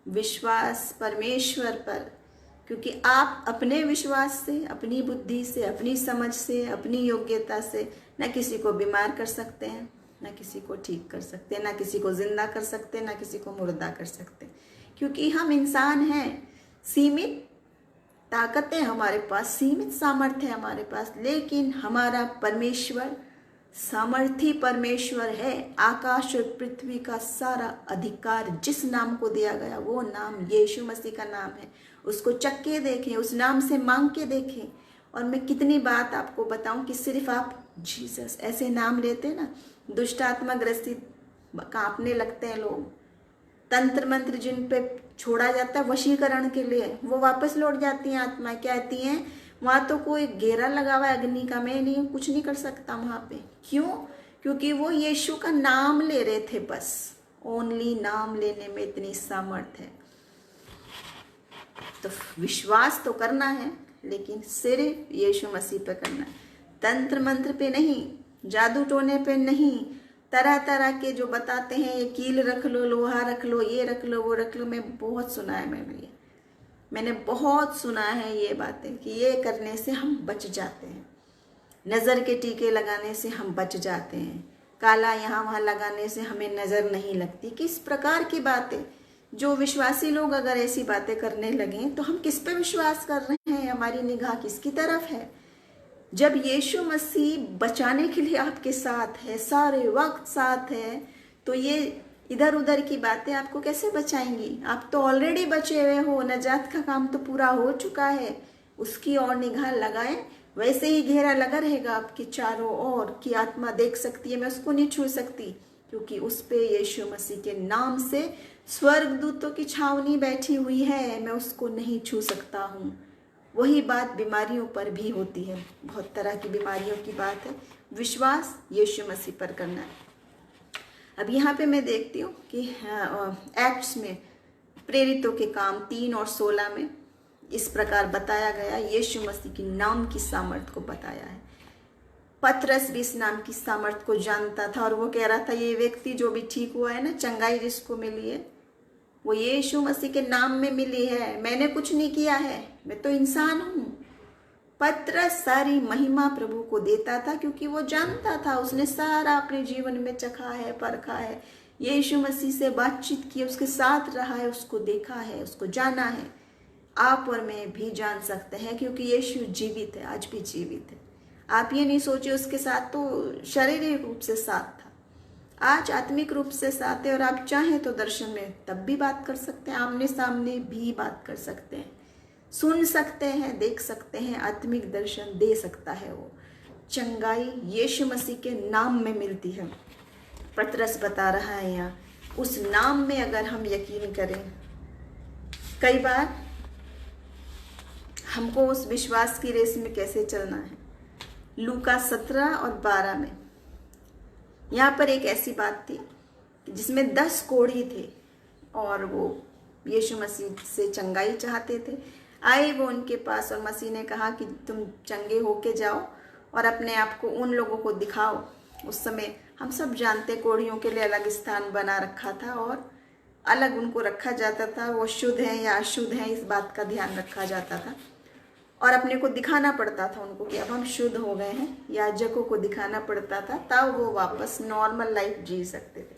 A: विश्वास परमेश्वर पर, क्योंकि आप अपने विश्वास से, अपनी बुद्धि से, अपनी समझ से, अपनी योग्यता से न किसी को बीमार कर सकते हैं, न किसी को ठीक कर सकते हैं, न किसी को जिंदा कर सकते हैं, न किसी को मुर्दा कर सकते हैं, क्योंकि हम इंसान हैं। सीमित ताकतें हमारे पास, सीमित सामर्थ्य है हमारे पास, लेकिन हमारा परमेश्वर सामर्थी परमेश्वर है। आकाश और पृथ्वी का सारा अधिकार जिस नाम को दिया गया वो नाम यीशु मसीह का नाम है। उसको चख के देखें, उस नाम से मांग के देखें। और मैं कितनी बात आपको बताऊं कि सिर्फ आप जीसस ऐसे नाम लेते ना, दुष्ट आत्मा ग्रसित कांपने लगते हैं लोग। तंत्र मंत्र जिन पे छोड़ा जाता है वशीकरण के लिए, वो वापस लौट जाती हैं आत्मा। कहती हैं वहाँ तो कोई घेरा लगा हुआ है अग्नि का, मैं नहीं, कुछ नहीं कर सकता वहाँ पे। क्यों? क्योंकि वो यीशु का नाम ले रहे थे, बस ओनली नाम लेने में इतनी सामर्थ है। तो विश्वास तो करना है, लेकिन सिर्फ यीशु मसीह पे करना है, तंत्र मंत्र पे नहीं, जादू टोने पे नहीं, तरह तरह के जो बताते हैं, ये कील रख लो, लोहा रख लो, ये रख लो, वो रख लो। मैं बहुत सुना है, मैंने बहुत सुना है ये बातें कि ये करने से हम बच जाते हैं, नज़र के टीके लगाने से हम बच जाते हैं, काला यहाँ वहाँ लगाने से हमें नज़र नहीं लगती। किस प्रकार की बातें, जो विश्वासी लोग अगर ऐसी बातें करने लगें तो हम किस पे विश्वास कर रहे हैं, हमारी निगाह किसकी तरफ है? जब यीशु मसीह बचाने के लिए आपके साथ है, सारे वक्त साथ है, तो ये इधर उधर की बातें आपको कैसे बचाएंगी? आप तो ऑलरेडी बचे हुए हो, नजात का काम तो पूरा हो चुका है। उसकी ओर निगाह लगाएं, वैसे ही घेरा लगा रहेगा आपके चारों ओर कि आत्मा देख सकती है, मैं उसको नहीं छू सकती, क्योंकि उस पे यीशु मसीह के नाम से स्वर्गदूतों की छावनी बैठी हुई है, मैं उसको नहीं छू सकता हूँ। वही बात बीमारियों पर भी होती है, बहुत तरह की बीमारियों की बात है। विश्वास यीशु मसीह पर करना है। अब यहाँ पे मैं देखती हूँ कि एक्ट्स में प्रेरितों के काम 3 और 16 में इस प्रकार बताया गया, यीशु मसीह की नाम की सामर्थ को बताया है। पतरस भी इस नाम की सामर्थ को जानता था और वो कह रहा था, ये व्यक्ति जो भी ठीक हुआ है ना, चंगाई जिसको मिली है, वो यीशु मसीह के नाम में मिली है, मैंने कुछ नहीं किया है, मैं तो इंसान हूँ। पतरस सारी महिमा प्रभु को देता था, क्योंकि वो जानता था, उसने सारा अपने जीवन में चखा है, परखा है, यीशु मसीह से बातचीत की, उसके साथ रहा है, उसको देखा है, उसको जाना है। आप और मैं भी जान सकते हैं, क्योंकि यीशु जीवित है, आज भी जीवित है। आप ये नहीं सोचिए उसके साथ तो शारीरिक रूप से साथ था, आज आत्मिक रूप से साथ है, और आप चाहें तो दर्शन में तब भी बात कर सकते हैं, आमने सामने भी बात कर सकते हैं, सुन सकते हैं, देख सकते हैं, आत्मिक दर्शन दे सकता है वो। चंगाई यीशु मसीह के नाम में मिलती है। पतरस बता रहा है यहाँ, उस नाम में अगर हम यकीन करें, कई बार हमको उस विश्वास की रेस में कैसे चलना है। लूका 17 और 12 में यहाँ पर एक ऐसी बात थी जिसमें 10 कोढ़ी थे और वो यीशु मसीह से चंगाई चाहते थे। आए वो उनके पास और मसीह ने कहा कि तुम चंगे होके जाओ और अपने आप को उन लोगों को दिखाओ। उस समय हम सब जानते, कोढ़ियों के लिए अलग स्थान बना रखा था और अलग उनको रखा जाता था, वो शुद्ध हैं या अशुद्ध हैं, इस बात का ध्यान रखा जाता था और अपने को दिखाना पड़ता था उनको कि अब हम शुद्ध हो गए हैं, याजकों को दिखाना पड़ता था, तब वो वापस नॉर्मल लाइफ जी सकते थे।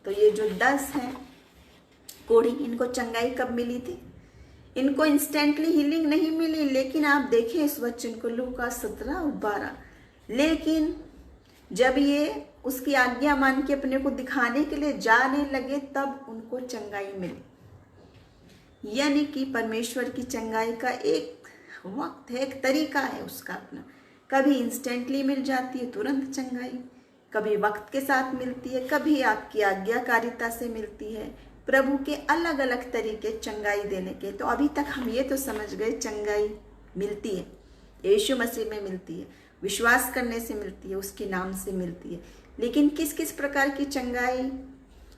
A: तो ये जो 10 हैं कोढ़ी, इनको चंगाई कब मिली थी? इनको इंस्टेंटली हीलिंग नहीं मिली, लेकिन आप देखें इस वचन को, लूका 17 और 12, लेकिन जब ये उसकी आज्ञा मान के अपने को दिखाने के लिए जाने लगे, तब उनको चंगाई मिली। यानी कि परमेश्वर की चंगाई का एक वक्त है, एक तरीका है उसका अपना। कभी इंस्टेंटली मिल जाती है, तुरंत चंगाई, कभी वक्त के साथ मिलती है, कभी आपकी आज्ञाकारिता से मिलती है। प्रभु के अलग अलग तरीके चंगाई देने के। तो अभी तक हम ये तो समझ गए, चंगाई मिलती है, यीशु मसीह में मिलती है, विश्वास करने से मिलती है, उसके नाम से मिलती है। लेकिन किस किस प्रकार की चंगाई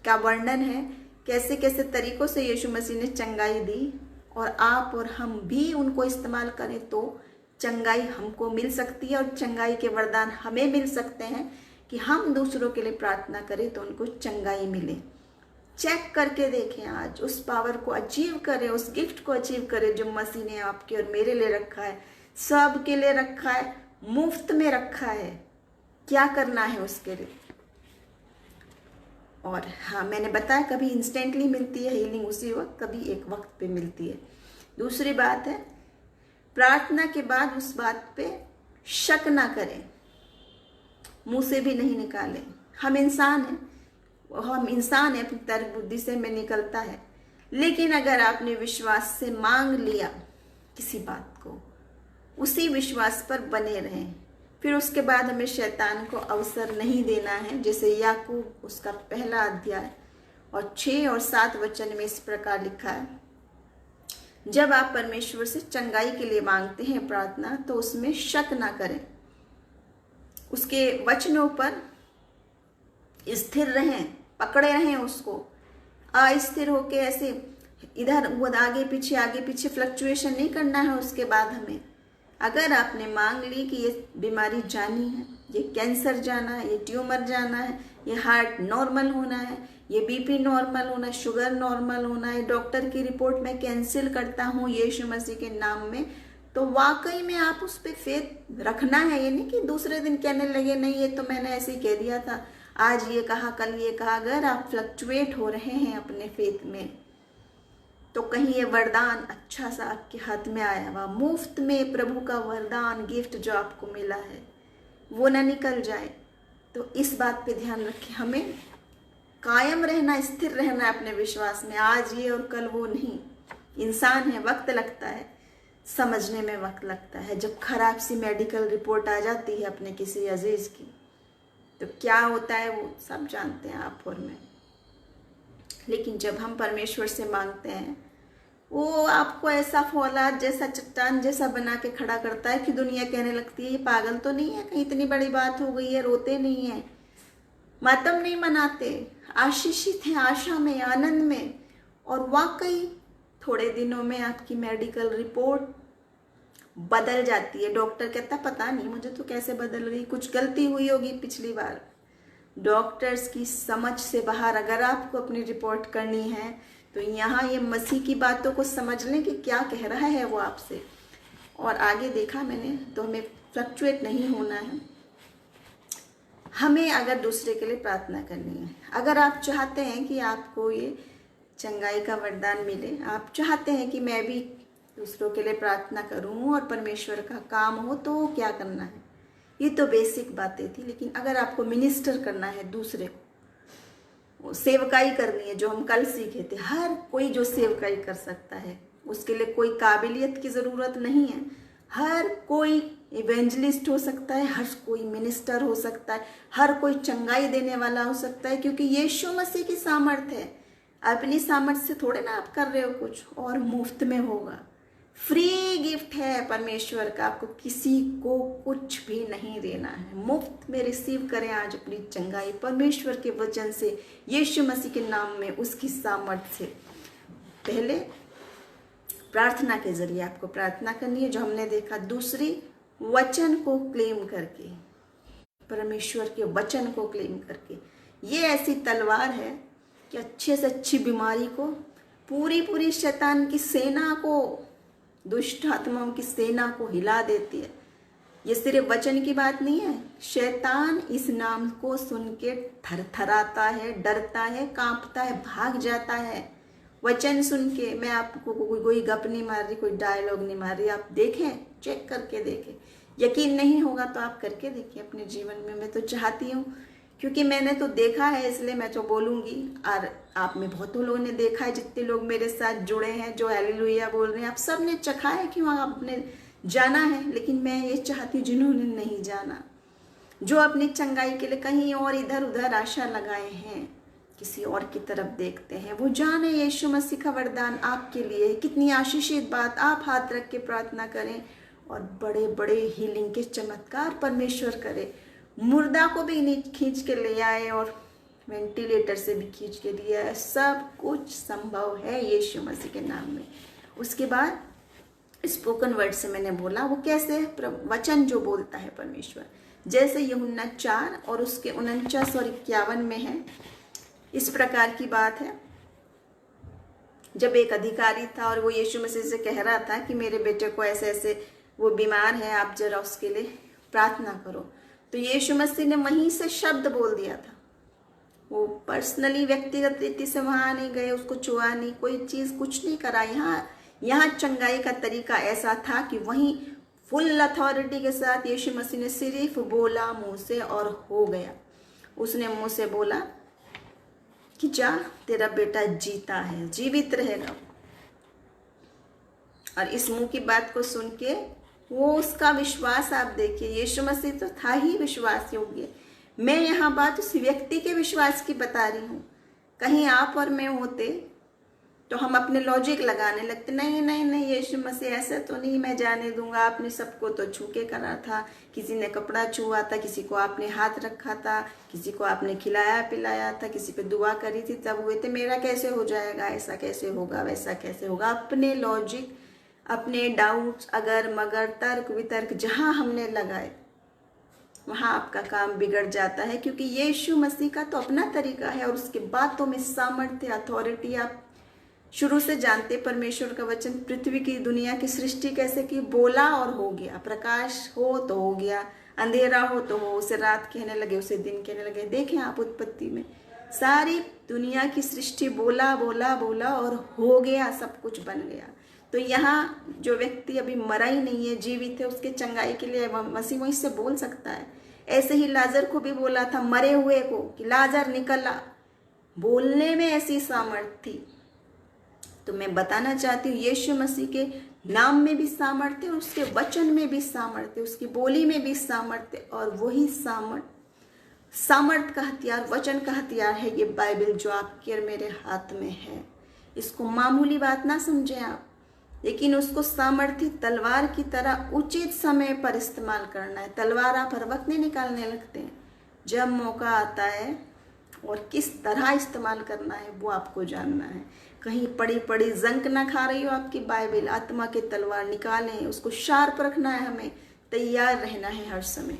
A: का वर्णन है, कैसे कैसे तरीकों से यीशु मसीह ने चंगाई दी, और आप और हम भी उनको इस्तेमाल करें तो चंगाई हमको मिल सकती है। और चंगाई के वरदान हमें मिल सकते हैं कि हम दूसरों के लिए प्रार्थना करें तो उनको चंगाई मिले। चेक करके देखें, आज उस पावर को अचीव करें, उस गिफ्ट को अचीव करें जो मसीह ने आपके और मेरे लिए रखा है, सब के लिए रखा है, मुफ्त में रखा है। क्या करना है उसके लिए? और हाँ, मैंने बताया कभी इंस्टेंटली मिलती है हीलिंग उसी वक्त, कभी एक वक्त पे मिलती है। दूसरी बात है, प्रार्थना के बाद उस बात पे शक ना करें, मुंह से भी नहीं निकालें। हम इंसान हैं, अपनी तर्क बुद्धि से में निकलता है, लेकिन अगर आपने विश्वास से मांग लिया किसी बात को, उसी विश्वास पर बने रहें। फिर उसके बाद हमें शैतान को अवसर नहीं देना है। जैसे याकूब उसका 1 अध्याय और 6 और 7 वचन में इस प्रकार लिखा है, जब आप परमेश्वर से चंगाई के लिए मांगते हैं प्रार्थना, तो उसमें शक ना करें, उसके वचनों पर स्थिर रहें, पकड़े रहें उसको। अस्थिर होके ऐसे इधर उधर आगे पीछे फ्लक्चुएशन नहीं करना है। उसके बाद हमें, अगर आपने मांग ली कि ये बीमारी जानी है, ये कैंसर जाना है, ये ट्यूमर जाना है, ये हार्ट नॉर्मल होना है, ये बीपी नॉर्मल होना है, शुगर नॉर्मल होना है, डॉक्टर की रिपोर्ट मैं कैंसिल करता हूँ यीशु मसीह के नाम में, तो वाकई में आप उस पर फेथ रखना है। ये नहीं कि दूसरे दिन कहने लगे नहीं ये तो मैंने ऐसे ही कह दिया था, आज ये कहा कल ये कहा। अगर आप फ्लक्चुएट हो रहे हैं अपने फेथ में, तो कहीं ये वरदान अच्छा सा आपके हाथ में आया हुआ मुफ्त में प्रभु का वरदान गिफ्ट जो आपको मिला है वो ना निकल जाए। तो इस बात पे ध्यान रखें, हमें कायम रहना, स्थिर रहना है अपने विश्वास में। आज ये और कल वो नहीं। इंसान है, वक्त लगता है, समझने में वक्त लगता है। जब खराब सी मेडिकल रिपोर्ट आ जाती है अपने किसी अजीज की, तो क्या होता है वो सब जानते हैं आप और मैं। लेकिन जब हम परमेश्वर से मांगते हैं, वो आपको ऐसा फौलाद जैसा, चट्टान जैसा बना के खड़ा करता है कि दुनिया कहने लगती है ये पागल तो नहीं है, कहीं इतनी बड़ी बात हो गई है। रोते नहीं है, मातम नहीं मनाते, आशीषित हैं आशा में, आनंद में। और वाकई थोड़े दिनों में आपकी मेडिकल रिपोर्ट बदल जाती है। डॉक्टर कहता पता नहीं मुझे तो कैसे बदल गई, कुछ गलती हुई होगी पिछली बार। डॉक्टर्स की समझ से बाहर अगर आपको अपनी रिपोर्ट करनी है, तो यहाँ ये मसीह की बातों को समझ लें कि क्या कह रहा है वो आपसे। और आगे देखा मैंने, तो हमें फ्लक्चुएट नहीं होना है। हमें अगर दूसरे के लिए प्रार्थना करनी है, अगर आप चाहते हैं कि आपको ये चंगाई का वरदान मिले, आप चाहते हैं कि मैं भी दूसरों के लिए प्रार्थना करूं और परमेश्वर का काम हो, तो क्या करना है? ये तो बेसिक बातें थी। लेकिन अगर आपको मिनिस्टर करना है दूसरे को, सेवकाई करनी है, जो हम कल सीखे थे, हर कोई जो सेवकाई कर सकता है, उसके लिए कोई काबिलियत की ज़रूरत नहीं है। हर कोई इवेंजलिस्ट हो सकता है, हर कोई मिनिस्टर हो सकता है, हर कोई चंगाई देने वाला हो सकता है, क्योंकि यीशु मसीह की सामर्थ्य है। अपनी सामर्थ्य से थोड़े ना आप कर रहे हो कुछ, और मुफ्त में होगा। फ्री गिफ्ट है परमेश्वर का, आपको किसी को कुछ भी नहीं देना है। मुफ्त में रिसीव करें आज अपनी चंगाई परमेश्वर के वचन से, यीशु मसीह के नाम में, उसकी सामर्थ्य से। पहले प्रार्थना के जरिए आपको प्रार्थना करनी है, जो हमने देखा। दूसरी, वचन को क्लेम करके, परमेश्वर के वचन को क्लेम करके। ये ऐसी तलवार है कि अच्छे से अच्छी बीमारी को, पूरी शैतान की सेना को, दुष्ट आत्माओं की सेना को हिला देती है। ये सिर्फ वचन की बात नहीं है, शैतान इस नाम को सुन के थरथराता है, डरता है, कांपता है, भाग जाता है। वचन सुन के, मैं आपको कोई गप नहीं मार रही, कोई डायलॉग नहीं मार रही, आप देखें, चेक करके देखें। यकीन नहीं होगा तो आप करके देखिए अपने जीवन में। मैं तो चाहती हूँ, क्योंकि मैंने तो देखा है, इसलिए मैं तो बोलूँगी। और आप में बहुतों लोगों ने देखा है, जितने लोग मेरे साथ जुड़े हैं, जो हालेलुया बोल रहे हैं, आप सब ने चखा है कि वहाँ आपने जाना है। लेकिन मैं ये चाहती हूँ जिन्होंने नहीं जाना, जो अपनी चंगाई के लिए कहीं और इधर उधर आशा लगाए हैं, किसी और की तरफ देखते हैं, वो जाने यीशु मसीह का वरदान आपके लिए कितनी आशीषित बात। आप हाथ रख के प्रार्थना करें और बड़े बड़े हीलिंग के चमत्कार परमेश्वर करे। मुर्दा को भी खींच के ले आए और वेंटिलेटर से भी खींच के दिया है। सब कुछ संभव है यीशु मसीह के नाम में। उसके बाद स्पोकन वर्ड से मैंने बोला, वो कैसे वचन जो बोलता है परमेश्वर, जैसे यूहन्ना 4 और उसके 49 और 51 में है। इस प्रकार की बात है, जब एक अधिकारी था और वो यीशु मसीह से कह रहा था कि मेरे बेटे को ऐसे ऐसे वो बीमार है, आप जरा उसके लिए प्रार्थना करो, तो यीशु मसीह ने वहीं से शब्द बोल दिया था। वो पर्सनली व्यक्तिगत रीति से वहां नहीं गए, उसको छुआ नहीं, कोई चीज कुछ नहीं करा। यहाँ चंगाई का तरीका ऐसा था कि वहीं फुल अथॉरिटी के साथ यीशु मसीह ने सिर्फ बोला मुंह से और हो गया। उसने मुंह से बोला कि जा, तेरा बेटा जीता है, जीवित रहेगा। और इस मुंह की बात को सुन के वो उसका विश्वास आप देखिए। यीशु मसीह तो था ही विश्वास योग्य। मैं यहाँ बात उस व्यक्ति के विश्वास की बता रही हूँ। कहीं आप और मैं होते तो हम अपने लॉजिक लगाने लगते, नहीं नहीं नहीं यीशु मसीह ऐसे तो नहीं, मैं जाने दूंगा, आपने सबको तो छू के करा था, किसी ने कपड़ा छुआ था, किसी को आपने हाथ रखा था, किसी को आपने खिलाया पिलाया था, किसी पे दुआ करी थी तब हुए थे, मेरा कैसे हो जाएगा, ऐसा कैसे होगा, वैसा कैसे होगा। अपने लॉजिक, अपने डाउट्स, अगर मगर, तर्क वितर्क जहाँ हमने लगाए, वहाँ आपका काम बिगड़ जाता है, क्योंकि यीशु मसीह का तो अपना तरीका है और उसके बातों में सामर्थ्य, अथॉरिटी आप शुरू से जानते। परमेश्वर का वचन पृथ्वी की दुनिया की सृष्टि कैसे की, बोला और हो गया। प्रकाश हो तो हो गया, अंधेरा हो तो हो, उसे रात कहने लगे उसे दिन कहने लगे। देखें आप उत्पत्ति में सारी दुनिया की सृष्टि बोला बोला बोला और हो गया, सब कुछ बन गया। तो यहाँ जो व्यक्ति अभी मरा ही नहीं है, जीवित है, उसके चंगाई के लिए मसीह वहीं से बोल सकता है। ऐसे ही लाजर को भी बोला था, मरे हुए को, कि लाजर निकला। बोलने में ऐसी सामर्थ्य थी। तो मैं बताना चाहती हूँ यीशु मसीह के नाम में भी सामर्थ्य, उसके वचन में भी सामर्थ्य, उसकी बोली में भी सामर्थ्य। और वही सामर्थ का हथियार, वचन का हथियार है ये बाइबल जो आपके और मेरे हाथ में है। इसको मामूली बात ना समझें आप, लेकिन उसको सामर्थ्य तलवार की तरह उचित समय पर इस्तेमाल करना है। तलवार आप हर वक्त नहीं निकालने लगते हैं, जब मौका आता है और किस तरह इस्तेमाल करना है वो आपको जानना है। कहीं पड़ी पड़ी जंक ना खा रही हो आपकी बाइबल, आत्मा की तलवार निकालें, उसको शार्प रखना है, हमें तैयार रहना है हर समय।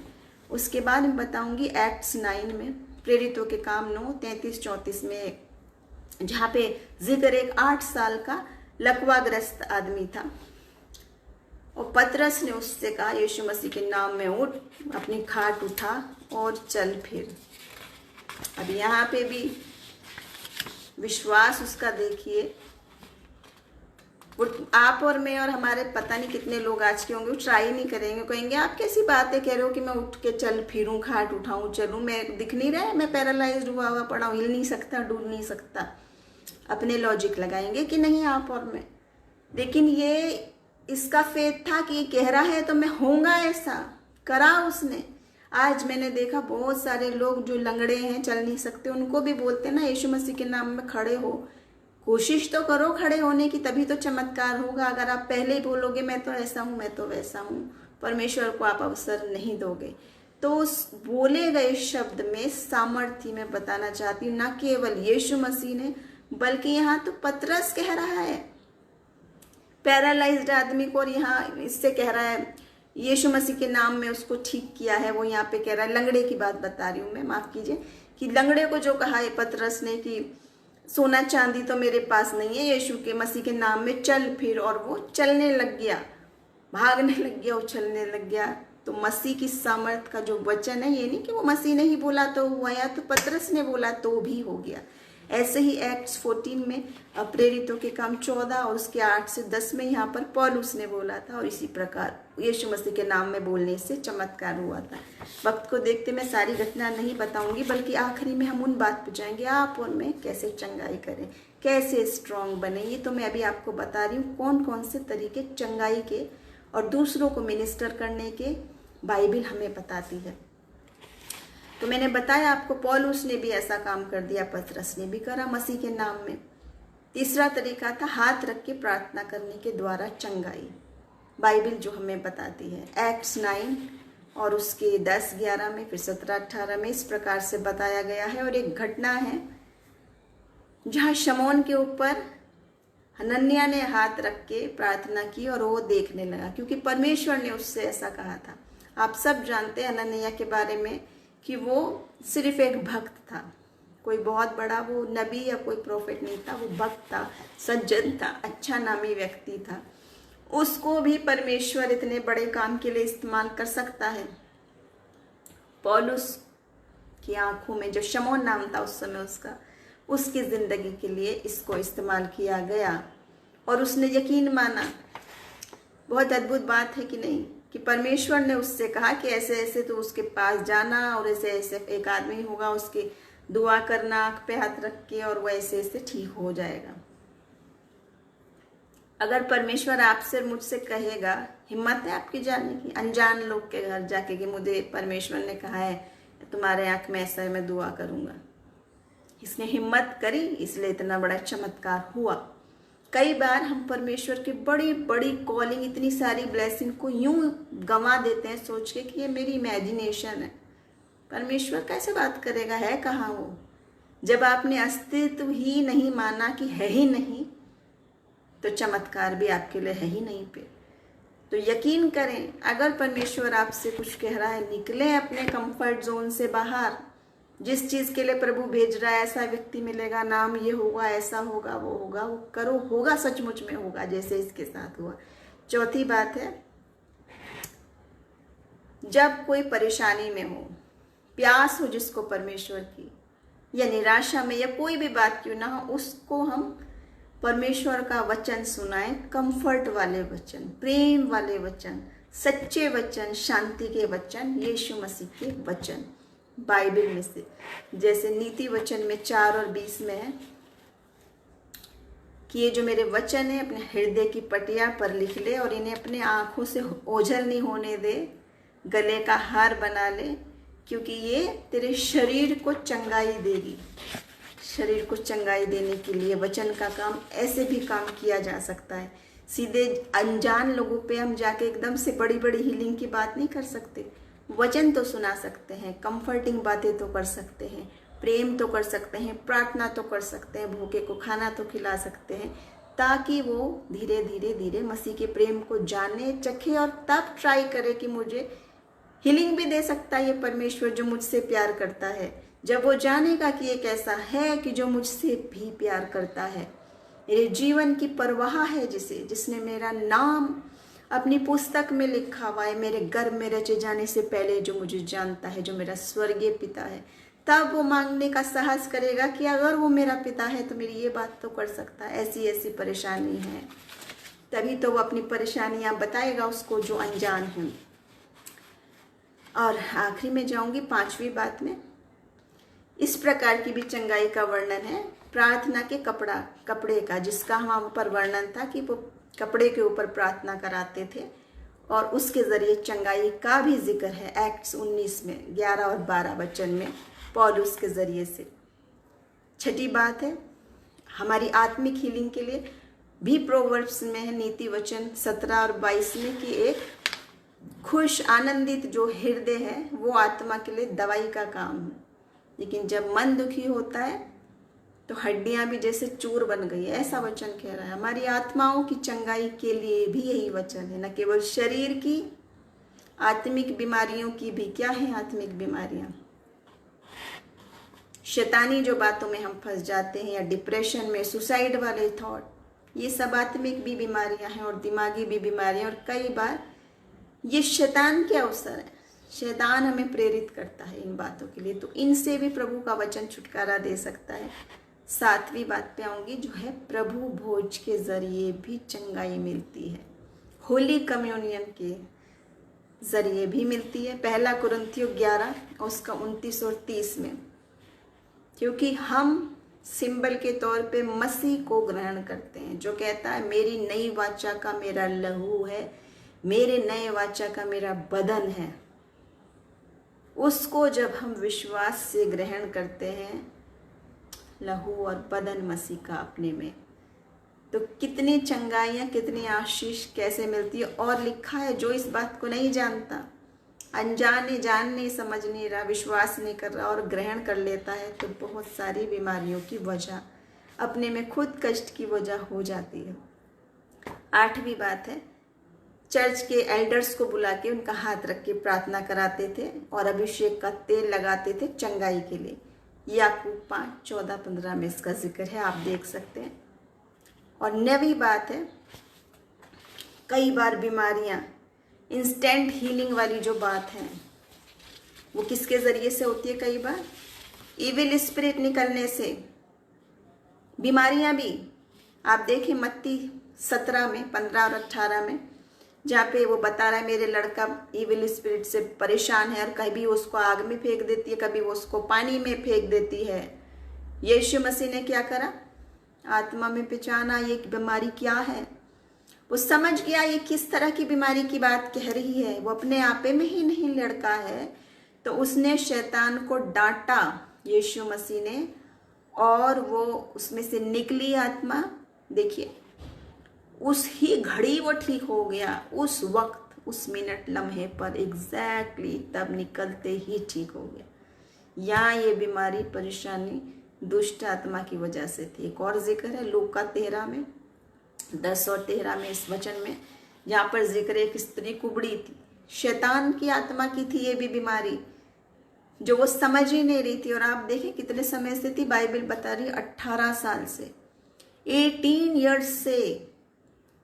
A: उसके बाद मैं बताऊंगी एक्ट्स 9 में, प्रेरितों के काम 9:33-34 में, जहाँ पे जिक्र एक 8 साल का लकवाग्रस्त आदमी था और पतरस ने उससे कहा, यीशु मसीह के नाम में उठ, अपनी खाट उठा और चल फिर। अब यहाँ पे भी विश्वास उसका देखिए। आप और मैं और हमारे पता नहीं कितने लोग आज के होंगे, वो ट्राई नहीं करेंगे, कहेंगे आप कैसी बातें कह रहे हो कि मैं उठ के चल फिरूं, खाट उठाऊं, चलूं, मैं दिख नहीं रहा है, मैं पैरालाइज्ड हुआ हुआ पड़ा हूं, हिल नहीं सकता, डूल नहीं सकता। अपने लॉजिक लगाएंगे कि नहीं आप और मैं। लेकिन ये इसका फेथ था कि ये कह रहा है तो मैं होऊंगा, ऐसा करा उसने। आज मैंने देखा बहुत सारे लोग जो लंगड़े हैं, चल नहीं सकते, उनको भी बोलते हैं ना यीशु मसीह के नाम में खड़े हो। कोशिश तो करो खड़े होने की, तभी तो चमत्कार होगा। अगर आप पहले ही बोलोगे मैं तो ऐसा हूँ, मैं तो वैसा हूँ, परमेश्वर को आप अवसर नहीं दोगे। तो उस बोले गए शब्द में सामर्थ्य मैं बताना चाहती हूँ, ना केवल यीशु मसीह ने, बल्कि यहाँ तो पतरस कह रहा है पैरालाइज्ड आदमी को, और यहाँ इससे कह रहा है यीशु मसीह के नाम में उसको ठीक किया है। वो यहाँ पे कह रहा है, लंगड़े की बात बता रही हूँ मैं, माफ कीजिए, कि लंगड़े को जो कहा है पतरस ने कि सोना चांदी तो मेरे पास नहीं है, यीशु के मसीह के नाम में चल फिर, और वो चलने लग गया, भागने लग गया, उछलने लग गया। तो मसीह की सामर्थ का जो वचन है, ये नहीं कि वो मसीह ने ही बोला तो हुआ, या तो पतरस ने बोला तो भी हो गया। ऐसे ही एक्ट्स 14 में प्रेरितों के काम 14 और उसके 8 से 10 में यहाँ पर पौलुस ने बोला था, और इसी प्रकार यीशु मसीह के नाम में बोलने से चमत्कार हुआ था। वक्त को देखते मैं सारी घटना नहीं बताऊंगी, बल्कि आखिरी में हम उन बात पर जाएंगे आप और मैं कैसे चंगाई करें, कैसे स्ट्रांग बने। ये तो मैं अभी आपको बता रही हूँ कौन कौन से तरीके चंगाई के और दूसरों को मिनिस्टर करने के बाइबल हमें बताती है। तो मैंने बताया आपको पौलुस ने भी ऐसा काम कर दिया, पतरस ने भी करा मसीह के नाम में। तीसरा तरीका था हाथ रख के प्रार्थना करने के द्वारा चंगाई, बाइबल जो हमें बताती है। एक्ट्स 9 और उसके 10-11 में, फिर 17-18 में इस प्रकार से बताया गया है। और एक घटना है जहाँ शमौन के ऊपर हनन्याह ने हाथ रख के प्रार्थना की और वो देखने लगा, क्योंकि परमेश्वर ने उससे ऐसा कहा था। आप सब जानते हैं हनन्याह के बारे में कि वो सिर्फ एक भक्त था, कोई बहुत बड़ा वो नबी या कोई प्रोफेट नहीं था, वो भक्त था, सज्जन था, अच्छा नामी व्यक्ति था। उसको भी परमेश्वर इतने बड़े काम के लिए इस्तेमाल कर सकता है। पौलुस की आंखों में, जो शमौन नाम था उस समय उसका, उसकी जिंदगी के लिए इसको इस्तेमाल किया गया और उसने यकीन माना। बहुत अद्भुत बात है कि नहीं, कि परमेश्वर ने उससे कहा कि ऐसे ऐसे तो उसके पास जाना और ऐसे ऐसे एक आदमी होगा, उसकी दुआ करना आंख पे हाथ रख के, और वो ऐसे ऐसे ठीक हो जाएगा। अगर परमेश्वर आपसे मुझसे कहेगा, हिम्मत है आपकी जाने की अनजान लोग के घर जाके कि मुझे परमेश्वर ने कहा है तुम्हारे आंख में ऐसा है, मैं दुआ करूंगा। इसने हिम्मत करी, इसलिए इतना बड़ा चमत्कार हुआ। कई बार हम परमेश्वर की बड़ी बड़ी कॉलिंग, इतनी सारी ब्लेसिंग को यूं गंवा देते हैं सोच के कि ये मेरी इमेजिनेशन है। परमेश्वर कैसे बात करेगा, है कहाँ वो? जब आपने अस्तित्व ही नहीं माना कि है ही नहीं, तो चमत्कार भी आपके लिए है ही नहीं पे। तो यकीन करें, अगर परमेश्वर आपसे कुछ कह रहा है, निकले अपने कंफर्ट जोन से बाहर। जिस चीज़ के लिए प्रभु भेज रहा है, ऐसा व्यक्ति मिलेगा, नाम ये होगा, ऐसा होगा, वो करो, होगा, सचमुच में होगा, जैसे इसके साथ हुआ। चौथी बात है, जब कोई परेशानी में हो, प्यास हो जिसको परमेश्वर की, या निराशा में, या कोई भी बात क्यों ना हो, उसको हम परमेश्वर का वचन सुनाएं। कंफर्ट वाले वचन, प्रेम वाले वचन, सच्चे वचन, शांति के वचन, यीशु मसीह के वचन बाइबल में से। जैसे नीति वचन में 4 और 20 में है कि ये जो मेरे वचन है अपने हृदय की पटिया पर लिख ले और इन्हें अपने आंखों से ओझल नहीं होने दे, गले का हार बना ले, क्योंकि ये तेरे शरीर को चंगाई देगी। शरीर को चंगाई देने के लिए वचन का काम ऐसे भी काम किया जा सकता है। सीधे अनजान लोगों पे हम जाके एकदम से बड़ी बड़ी हीलिंग की बात नहीं कर सकते। वचन तो सुना सकते हैं, कंफर्टिंग बातें तो कर सकते हैं, प्रेम तो कर सकते हैं, प्रार्थना तो कर सकते हैं, भूखे को खाना तो खिला सकते हैं, ताकि वो धीरे धीरे धीरे मसीह के प्रेम को जाने, चखे और तब ट्राई करे कि मुझे हीलिंग भी दे सकता है ये परमेश्वर जो मुझसे प्यार करता है। जब वो जानेगा कि एक ऐसा है कि जो मुझसे भी प्यार करता है, मेरे जीवन की परवाह है, जिसने मेरा नाम अपनी पुस्तक में लिखा हुआ है, मेरे गर्भ में रचे जाने से पहले जो मुझे जानता है, जो मेरा स्वर्गीय पिता है, तब वो मांगने का साहस करेगा कि अगर वो मेरा पिता है तो मेरी ये बात तो कर सकता है, ऐसी ऐसी परेशानी है। तभी तो वो अपनी परेशानियां बताएगा उसको जो अनजान है। और आखिरी में जाऊंगी 5वीं बात में। इस प्रकार की भी चंगाई का वर्णन है प्रार्थना के कपड़े का, जिसका वहाँ पर वर्णन था कि वो कपड़े के ऊपर प्रार्थना कराते थे, और उसके जरिए चंगाई का भी जिक्र है एक्ट्स 19 में 11 और 12 वचन में पौलुस के जरिए से। छठी बात है हमारी आत्मिक हीलिंग के लिए भी प्रोवर्ब्स में है नीति वचन 17 और 22 में कि एक खुश आनंदित जो हृदय है वो आत्मा के लिए दवाई का काम है, लेकिन जब मन दुखी होता है तो हड्डियां भी जैसे चूर बन गई है, ऐसा वचन कह रहा है। हमारी आत्माओं की चंगाई के लिए भी यही वचन है, न केवल शरीर की, आत्मिक बीमारियों की भी। क्या है आत्मिक बीमारियां? शैतानी जो बातों में हम फंस जाते हैं, या डिप्रेशन में, सुसाइड वाले थॉट, ये सब आत्मिक भी बीमारियां हैं और दिमागी भी बीमारियां। और कई बार ये शैतान के अवसर है, शैतान हमें प्रेरित करता है इन बातों के लिए, तो इनसे भी प्रभु का वचन छुटकारा दे सकता है। 7वीं बात पे आऊंगी जो है प्रभु भोज के जरिए भी चंगाई मिलती है, होली कम्युनियन के जरिए भी मिलती है। 1 कुरिन्थियों 11 और उसका 29 और 30 में, क्योंकि हम सिंबल के तौर पे मसीह को ग्रहण करते हैं, जो कहता है मेरी नई वाचा का मेरा लहू है, मेरे नए वाचा का मेरा बदन है। उसको जब हम विश्वास से ग्रहण करते हैं, लहू और बदन मसीह का अपने में, तो कितनी चंगाइयाँ, कितनी आशीष कैसे मिलती है। और लिखा है जो इस बात को नहीं जानता, अनजाने, जान नहीं, समझ नहीं रहा, विश्वास नहीं कर रहा और ग्रहण कर लेता है, तो बहुत सारी बीमारियों की वजह, अपने में खुद कष्ट की वजह हो जाती है। 8वीं बात है चर्च के एल्डर्स को बुला के उनका हाथ रख के प्रार्थना कराते थे और अभिषेक का तेल लगाते थे चंगाई के लिए। याकूब 5:14-15 में इसका जिक्र है, आप देख सकते हैं। और 9वीं बात है कई बार बीमारियां इंस्टेंट हीलिंग वाली जो बात है वो किसके जरिए से होती है? कई बार इविल स्पिरिट निकलने से बीमारियां भी। आप देखें मत्ती 17 में 15 और 18 में, जहाँ पे वो बता रहा है मेरे लड़का इविल स्पिरिट से परेशान है, और कभी उसको आग में फेंक देती है, कभी वो उसको पानी में फेंक देती है। यीशु मसीह ने क्या करा? आत्मा में पहचाना ये बीमारी क्या है, वो समझ गया ये किस तरह की बीमारी की बात कह रही है। वो अपने आपे में ही नहीं लड़का है, तो उसने शैतान को डांटा यीशु मसीह ने, और वो उसमें से निकली आत्मा। देखिए उस ही घड़ी वो ठीक हो गया, उस वक्त, उस मिनट, लम्हे पर एग्जैक्टली तब निकलते ही ठीक हो गया। यहाँ ये बीमारी, परेशानी दुष्ट आत्मा की वजह से थी। एक और जिक्र है लूका 13 में 10 और 13 में इस वचन में जहाँ पर जिक्र एक स्त्री कुबड़ी थी, शैतान की आत्मा की थी ये भी बीमारी, जो वो समझ ही नहीं रही थी। और आप देखें कितने समय से थी, बाइबल बता रही 18 साल से, 18 ईयर्स से।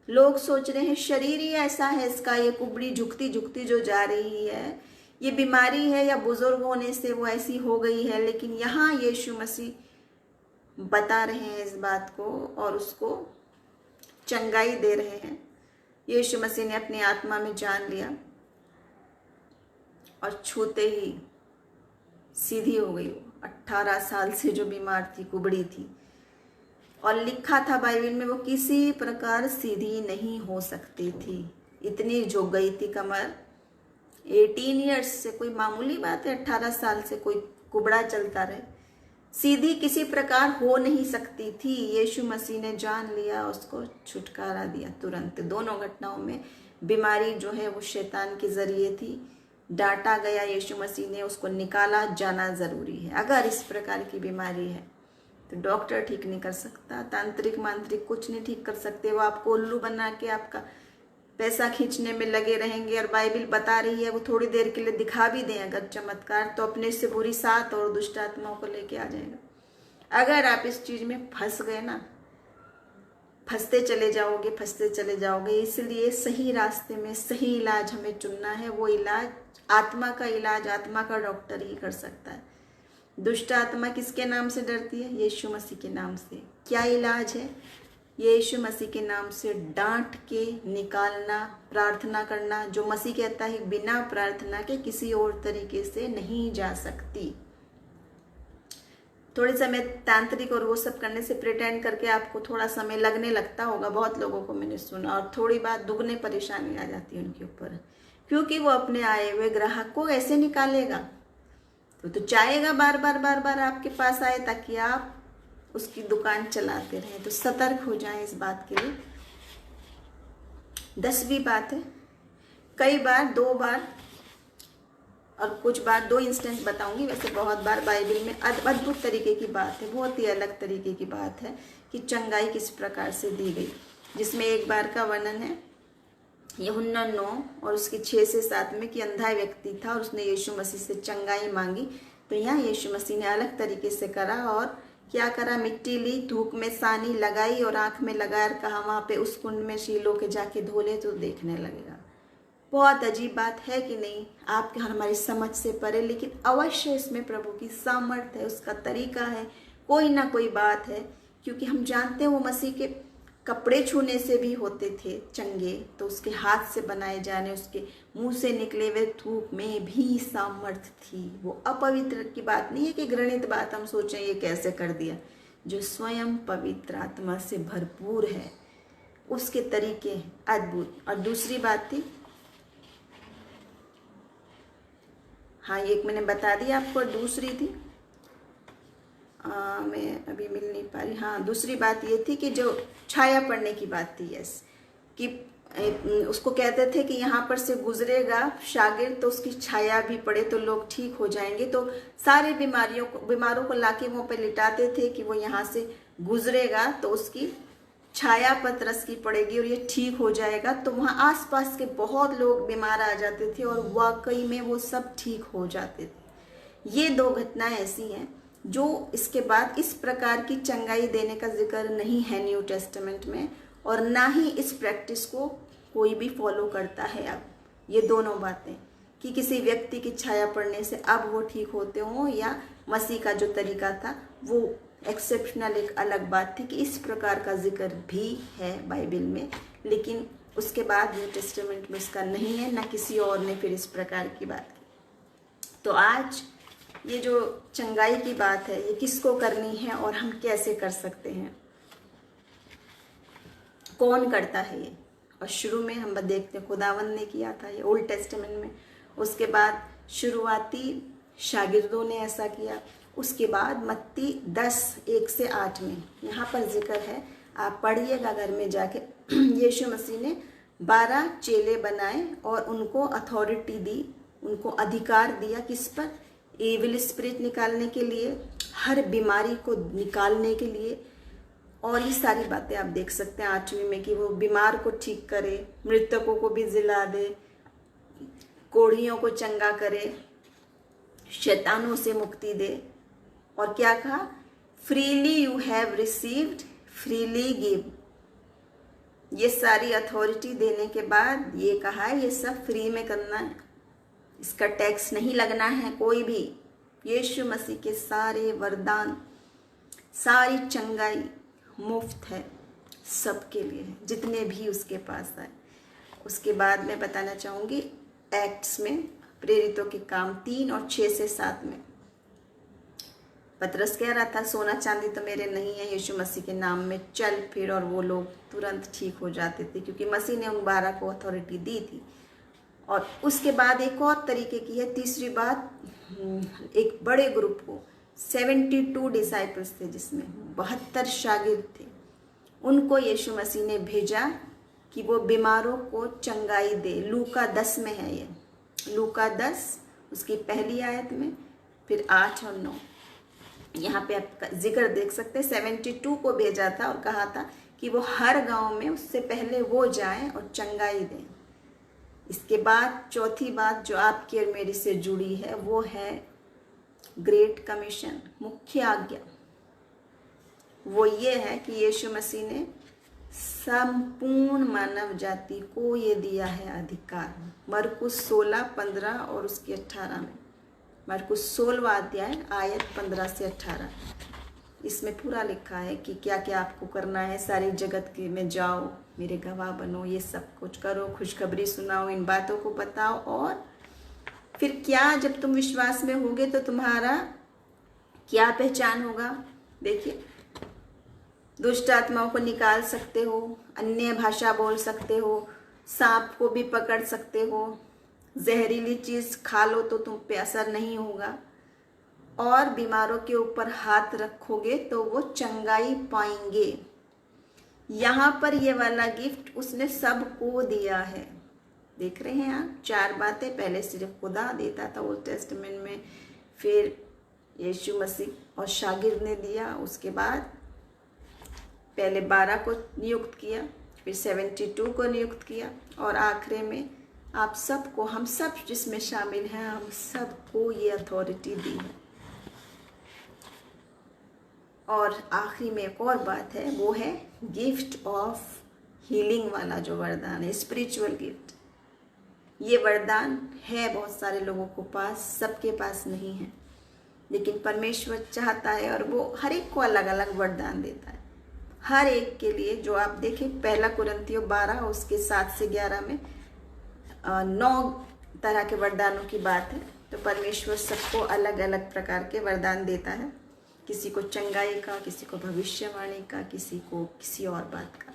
A: लोग सोच रहे हैं शरीर ही ऐसा है इसका, ये कुबड़ी झुकती झुकती जो जा रही है, ये बीमारी है या बुजुर्ग होने से वो ऐसी हो गई है। लेकिन यहाँ यीशु मसीह बता रहे हैं इस बात को और उसको चंगाई दे रहे हैं। यीशु मसीह ने अपनी आत्मा में जान लिया और छूते ही सीधी हो गई वो। 18 साल से जो बीमार थी, कुबड़ी थी, और लिखा था बाइबल में वो किसी प्रकार सीधी नहीं हो सकती थी, इतनी झुक गई थी कमर। 18 ईयर्स से, कोई मामूली बात है 18 साल से कोई कुबड़ा चलता रहे, सीधी किसी प्रकार हो नहीं सकती थी। यीशु मसीह ने जान लिया, उसको छुटकारा दिया तुरंत। दोनों घटनाओं में बीमारी जो है वो शैतान के जरिए थी, डांटा गया यीशु मसीह ने, उसको निकाला जाना जरूरी है। अगर इस प्रकार की बीमारी है तो डॉक्टर ठीक नहीं कर सकता, तांत्रिक मांत्रिक कुछ नहीं ठीक कर सकते। वो आपको उल्लू बना के आपका पैसा खींचने में लगे रहेंगे। और बाइबल बता रही है वो थोड़ी देर के लिए दिखा भी दें अगर चमत्कार, तो अपने से बुरी 7 और दुष्ट आत्माओं को लेके आ जाएगा। अगर आप इस चीज में फंस गए ना, फंसते चले जाओगे, फंसते चले जाओगे। इसलिए सही रास्ते में सही इलाज हमें चुनना है। वो इलाज, आत्मा का इलाज आत्मा का डॉक्टर ही कर सकता है। दुष्ट आत्मा किसके नाम से डरती है? यीशु मसीह के नाम से। क्या इलाज है? यीशु मसीह के नाम से डांट के निकालना, प्रार्थना करना। जो मसीह कहता है बिना प्रार्थना के किसी और तरीके से नहीं जा सकती। थोड़े समय तांत्रिक और वो सब करने से, प्रिटेंड करके आपको थोड़ा समय लगने लगता होगा, बहुत लोगों को मैंने सुना, और थोड़ी बात दुगने परेशानी आ जाती है उनके ऊपर, क्योंकि वो अपने आए हुए ग्राहक को ऐसे निकालेगा। तो चाहेगा बार बार आपके पास आए ताकि आप उसकी दुकान चलाते रहें। तो सतर्क हो जाएं इस बात के लिए। 10वीं बात है, कई बार, 2 बार और कुछ बार 2 इंस्टेंस बताऊंगी, वैसे बहुत बार बाइबल में अद्भुत तरीके की बात है, बहुत ही अलग तरीके की बात है कि चंगाई किस प्रकार से दी गई। जिसमें एक बार का वर्णन है यूहन्ना 9 और उसके 6 से 7 में, कि अंधा व्यक्ति था और उसने यीशु मसीह से चंगाई मांगी। तो यहाँ यीशु मसीह ने अलग तरीके से करा, और क्या करा, मिट्टी ली, धूप में सानी लगाई और आंख में लगाकर कहा वहाँ पे उस कुंड में शीलो के जाके धो ले तो देखने लगेगा। बहुत अजीब बात है कि नहीं? आपके हमारी समझ से परे, लेकिन अवश्य इसमें प्रभु की सामर्थ्य है, उसका तरीका है, कोई ना कोई बात है। क्योंकि हम जानते हैं वो मसीह के कपड़े छूने से भी होते थे चंगे, तो उसके हाथ से बनाए जाने, उसके मुंह से निकले हुए धूप में भी सामर्थ्य थी। वो अपवित्र की बात नहीं है कि घृणित बात हम सोचें ये कैसे कर दिया। जो स्वयं पवित्र आत्मा से भरपूर है, उसके तरीके अद्भुत। और दूसरी बात थी, हाँ एक मैंने बता दिया आपको, दूसरी थी मैं अभी मिल नहीं पा रही। हाँ दूसरी बात ये थी कि जो छाया पड़ने की बात थी, यस, कि उसको कहते थे कि यहाँ पर से गुजरेगा शागिर्द तो उसकी छाया भी पड़े तो लोग ठीक हो जाएंगे। तो सारे बीमारों को लाके वहाँ पे लिटाते थे कि वो यहाँ से गुजरेगा तो उसकी छाया पतरस की पड़ेगी और ये ठीक हो जाएगा। तो वहाँ आसपास के बहुत लोग बीमार आ जाते थे और वाकई में वो सब ठीक हो जाते थे। ये 2 घटनाएं ऐसी हैं जो इसके बाद इस प्रकार की चंगाई देने का जिक्र नहीं है न्यू टेस्टामेंट में, और ना ही इस प्रैक्टिस को कोई भी फॉलो करता है अब। ये दोनों बातें कि किसी व्यक्ति की छाया पड़ने से अब वो ठीक होते हों, या मसीह का जो तरीका था वो एक्सेप्शनल, एक अलग बात थी कि इस प्रकार का जिक्र भी है बाइबल में, लेकिन उसके बाद न्यू टेस्टामेंट में इसका नहीं है, ना किसी और ने फिर इस प्रकार की बात की। तो आज ये जो चंगाई की बात है ये किसको करनी है और हम कैसे कर सकते हैं, कौन करता है ये। और शुरू में हम देखते हैं खुदावंद ने किया था ये ओल्ड टेस्टामेंट में, उसके बाद शुरुआती शागिर्दों ने ऐसा किया, उसके बाद मत्ती 10:1 से 8 में यहाँ पर जिक्र है, आप पढ़िएगा घर में जाके। यीशु मसीह ने 12 चेले बनाए और उनको अथॉरिटी दी, उनको अधिकार दिया, किस पर? एविल स्पिरिट निकालने के लिए, हर बीमारी को निकालने के लिए, और ये सारी बातें आप देख सकते हैं 8वीं में कि वो बीमार को ठीक करे, मृतकों को भी जिला दे, कोढ़ियों को चंगा करे, शैतानों से मुक्ति दे। और क्या कहा? Freely you have received freely give. ये सारी अथॉरिटी देने के बाद ये कहा है ये सब फ्री में करना है, इसका टैक्स नहीं लगना है कोई भी। यीशु मसीह के सारे वरदान, सारी चंगाई मुफ्त है, सबके लिए है, जितने भी उसके पास आए। उसके बाद मैं बताना चाहूँगी एक्ट्स में प्रेरितों के काम 3 और 6 से 7 में पतरस कह रहा था सोना चांदी तो मेरे नहीं है, यीशु मसीह के नाम में चल फिर, और वो लोग तुरंत ठीक हो जाते थे क्योंकि मसीह ने उन 12 को अथॉरिटी दी थी। और उसके बाद एक और तरीके की है, तीसरी बात, एक बड़े ग्रुप को 72 डिसाइपल्स थे जिसमें 72 शागिर्द थे, उनको यीशु मसीह ने भेजा कि वो बीमारों को चंगाई दे। लूका 10 में है ये, लूका 10 उसकी पहली आयत में, फिर 8 और 9 यहाँ पे आप जिक्र देख सकते हैं। 72 को भेजा था और कहा था कि वो हर गांव में उससे पहले वो जाएं और चंगाई दें। इसके बाद चौथी बात जो आपकी और मेरी से जुड़ी है वो है ग्रेट कमीशन, मुख्य आज्ञा। वो ये है कि यीशु मसीह ने संपूर्ण मानव जाति को ये दिया है अधिकार। मरकुस 16:15 और उसके 18 में, मरकुस 16वां अध्याय आयत 15 से 18, इसमें पूरा लिखा है कि क्या क्या आपको करना है। सारी जगत के में जाओ, मेरे गवाह बनो, ये सब कुछ करो, खुशखबरी सुनाओ, इन बातों को बताओ। और फिर क्या, जब तुम विश्वास में होगे तो तुम्हारा क्या पहचान होगा? देखिए, दुष्ट आत्माओं को निकाल सकते हो, अन्य भाषा बोल सकते हो, सांप को भी पकड़ सकते हो, जहरीली चीज खा लो तो तुम पे असर नहीं होगा, और बीमारों के ऊपर हाथ रखोगे तो वो चंगाई पाएंगे। यहाँ पर ये वाला गिफ्ट उसने सबको दिया है। देख रहे हैं आप, 4 बातें। पहले सिर्फ खुदा देता था ओल्ड टेस्टामेंट में, फिर यीशु मसीह और शागिर्द ने दिया, उसके बाद पहले 12 को नियुक्त किया, फिर 72 को नियुक्त किया, और आखिरी में आप सबको, हम सब जिसमें शामिल हैं, हम सबको ये अथॉरिटी दी है। और आखिरी में एक और बात है, वो है गिफ्ट ऑफ हीलिंग वाला जो वरदान है, स्पिरिचुअल गिफ्ट। ये वरदान है बहुत सारे लोगों को पास, सबके पास नहीं है, लेकिन परमेश्वर चाहता है और वो हर एक को अलग अलग वरदान देता है, हर एक के लिए। जो आप देखें 1 कुरिन्थियों 12 उसके 7 से 11 में 9 तरह के वरदानों की बात है। तो परमेश्वर सबको अलग अलग प्रकार के वरदान देता है, किसी को चंगाई का, किसी को भविष्यवाणी का, किसी को किसी और बात का।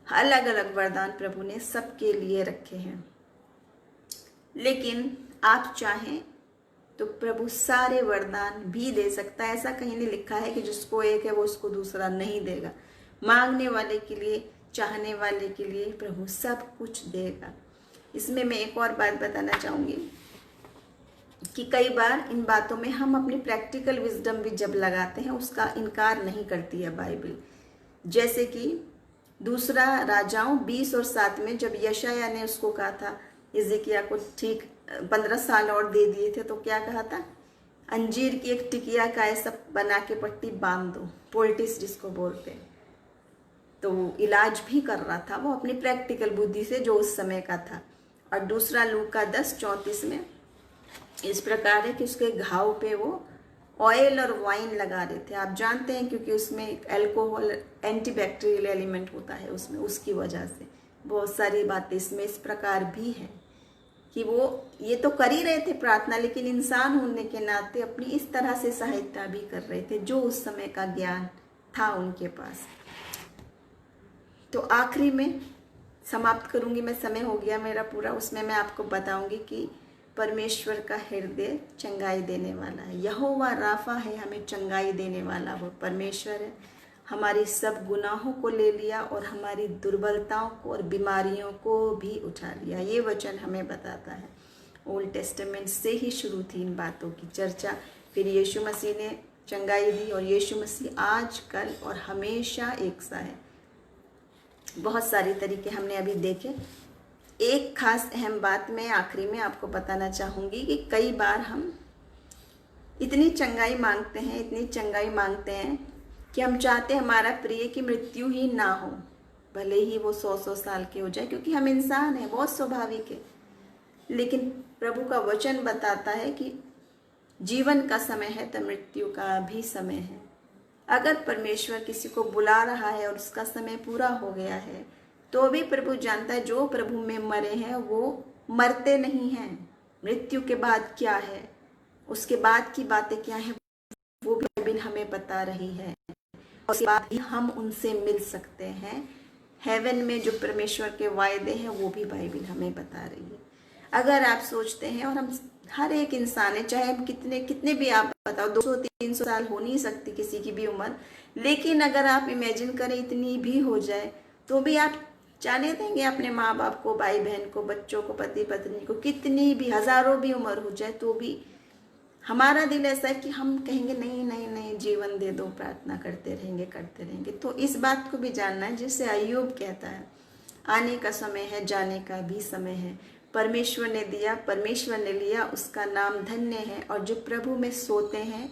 A: अलग अलग वरदान प्रभु ने सबके लिए रखे हैं। लेकिन आप चाहें तो प्रभु सारे वरदान भी दे सकता है। ऐसा कहीं नहीं लिखा है कि जिसको एक है वो उसको दूसरा नहीं देगा। मांगने वाले के लिए, चाहने वाले के लिए प्रभु सब कुछ देगा। इसमें मैं एक और बात बताना चाहूँगी कि कई बार इन बातों में हम अपनी प्रैक्टिकल विजडम भी जब लगाते हैं, उसका इनकार नहीं करती है बाइबल। जैसे कि दूसरा राजाओं 20 और 7 में जब यशायाह ने उसको कहा था, हिजकिय्याह को ठीक 15 साल और दे दिए थे, तो क्या कहा था? अंजीर की एक टिकिया का ऐसा बना के पट्टी बांध दो, पोल्टिस जिसको बोलते हैं। तो इलाज भी कर रहा था वो अपनी प्रैक्टिकल बुद्धि से जो उस समय का था। और दूसरा लूका 10:34 में इस प्रकार है कि उसके घाव पे वो ऑयल और वाइन लगा रहे थे। आप जानते हैं क्योंकि उसमें एक अल्कोहल एंटीबैक्टीरियल एलिमेंट होता है उसमें, उसकी वजह से बहुत सारी बातें इसमें इस प्रकार भी है कि वो ये तो कर ही रहे थे प्रार्थना, लेकिन इंसान होने के नाते अपनी इस तरह से सहायता भी कर रहे थे जो उस समय का ज्ञान था उनके पास। तो आखिरी में समाप्त करूंगी मैं, समय हो गया मेरा पूरा। उसमें मैं आपको बताऊंगी कि परमेश्वर का हृदय चंगाई देने वाला है। यहोवा राफा है, हमें चंगाई देने वाला वो परमेश्वर है। हमारी सब गुनाहों को ले लिया और हमारी दुर्बलताओं को और बीमारियों को भी उठा लिया। ये वचन हमें बताता है। ओल्ड टेस्टामेंट से ही शुरू थी इन बातों की चर्चा। फिर यीशु मसीह ने चंगाई दी, और यीशु मसीह आज कल और हमेशा एक सा है। बहुत सारे तरीके हमने अभी देखे। एक खास अहम बात मैं आखिरी में आपको बताना चाहूँगी कि कई बार हम इतनी चंगाई मांगते हैं, इतनी चंगाई मांगते हैं कि हम चाहते हैं हमारा प्रिय की मृत्यु ही ना हो, भले ही वो 100-100 साल के हो जाए, क्योंकि हम इंसान हैं, बहुत स्वाभाविक है। लेकिन प्रभु का वचन बताता है कि जीवन का समय है तो मृत्यु का भी समय है। अगर परमेश्वर किसी को बुला रहा है और उसका समय पूरा हो गया है, तो भी प्रभु जानता है जो प्रभु में मरे हैं वो मरते नहीं हैं। मृत्यु के बाद क्या है, उसके बाद की बातें क्या है, वो भी बाइबिल हमें बता रही है। और उसके बाद ही हम उनसे मिल सकते हैं। हेवन में जो परमेश्वर के वायदे हैं वो भी बाइबिल हमें बता रही है। अगर आप सोचते हैं, और हम हर एक इंसान है, चाहे हम कितने भी आप बताओ 200-300 साल हो नहीं सकती किसी की भी उम्र, लेकिन अगर आप इमेजिन करें इतनी भी हो जाए तो भी आप जाने देंगे अपने माँ बाप को, भाई बहन को, बच्चों को, पति पत्नी को, कितनी भी हजारों भी उम्र हो जाए तो भी हमारा दिल ऐसा है कि हम कहेंगे नहीं नहीं नहीं, जीवन दे दो, प्रार्थना करते रहेंगे। तो इस बात को भी जानना है, जिससे अय्यूब कहता है आने का समय है, जाने का भी समय है। परमेश्वर ने दिया, परमेश्वर ने लिया, उसका नाम धन्य है। और जो प्रभु में सोते हैं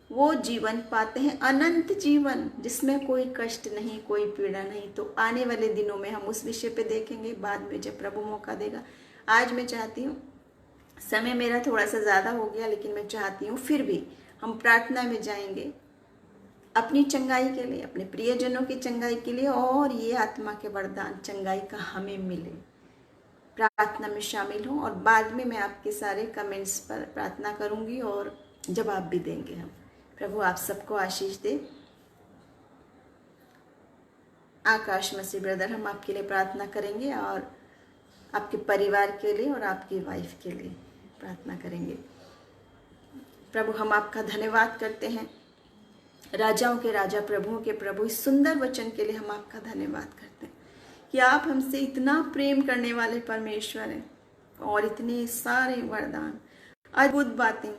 A: वो जीवन पाते हैं, अनंत जीवन, जिसमें कोई कष्ट नहीं, कोई पीड़ा नहीं। तो आने वाले दिनों में हम उस विषय पे देखेंगे, बाद में जब प्रभु मौका देगा। आज मैं चाहती हूँ, समय मेरा थोड़ा सा ज़्यादा हो गया, लेकिन मैं चाहती हूँ फिर भी हम प्रार्थना में जाएंगे अपनी चंगाई के लिए, अपने प्रियजनों की चंगाई के लिए, और ये आत्मा के वरदान चंगाई का हमें मिले। प्रार्थना में शामिल हूँ और बाद में मैं आपके सारे कमेंट्स पर प्रार्थना करूँगी और जवाब भी देंगे हम। प्रभु आप सबको आशीष दे। आकाश मसीह ब्रदर, हम आपके लिए प्रार्थना करेंगे और आपके परिवार के लिए और आपकी वाइफ के लिए प्रार्थना करेंगे। प्रभु हम आपका धन्यवाद करते हैं, राजाओं के राजा, प्रभुओं के प्रभु, इस सुंदर वचन के लिए हम आपका धन्यवाद करते हैं कि आप हमसे इतना प्रेम करने वाले परमेश्वर हैं, और इतने सारे वरदान, अद्भुत बातें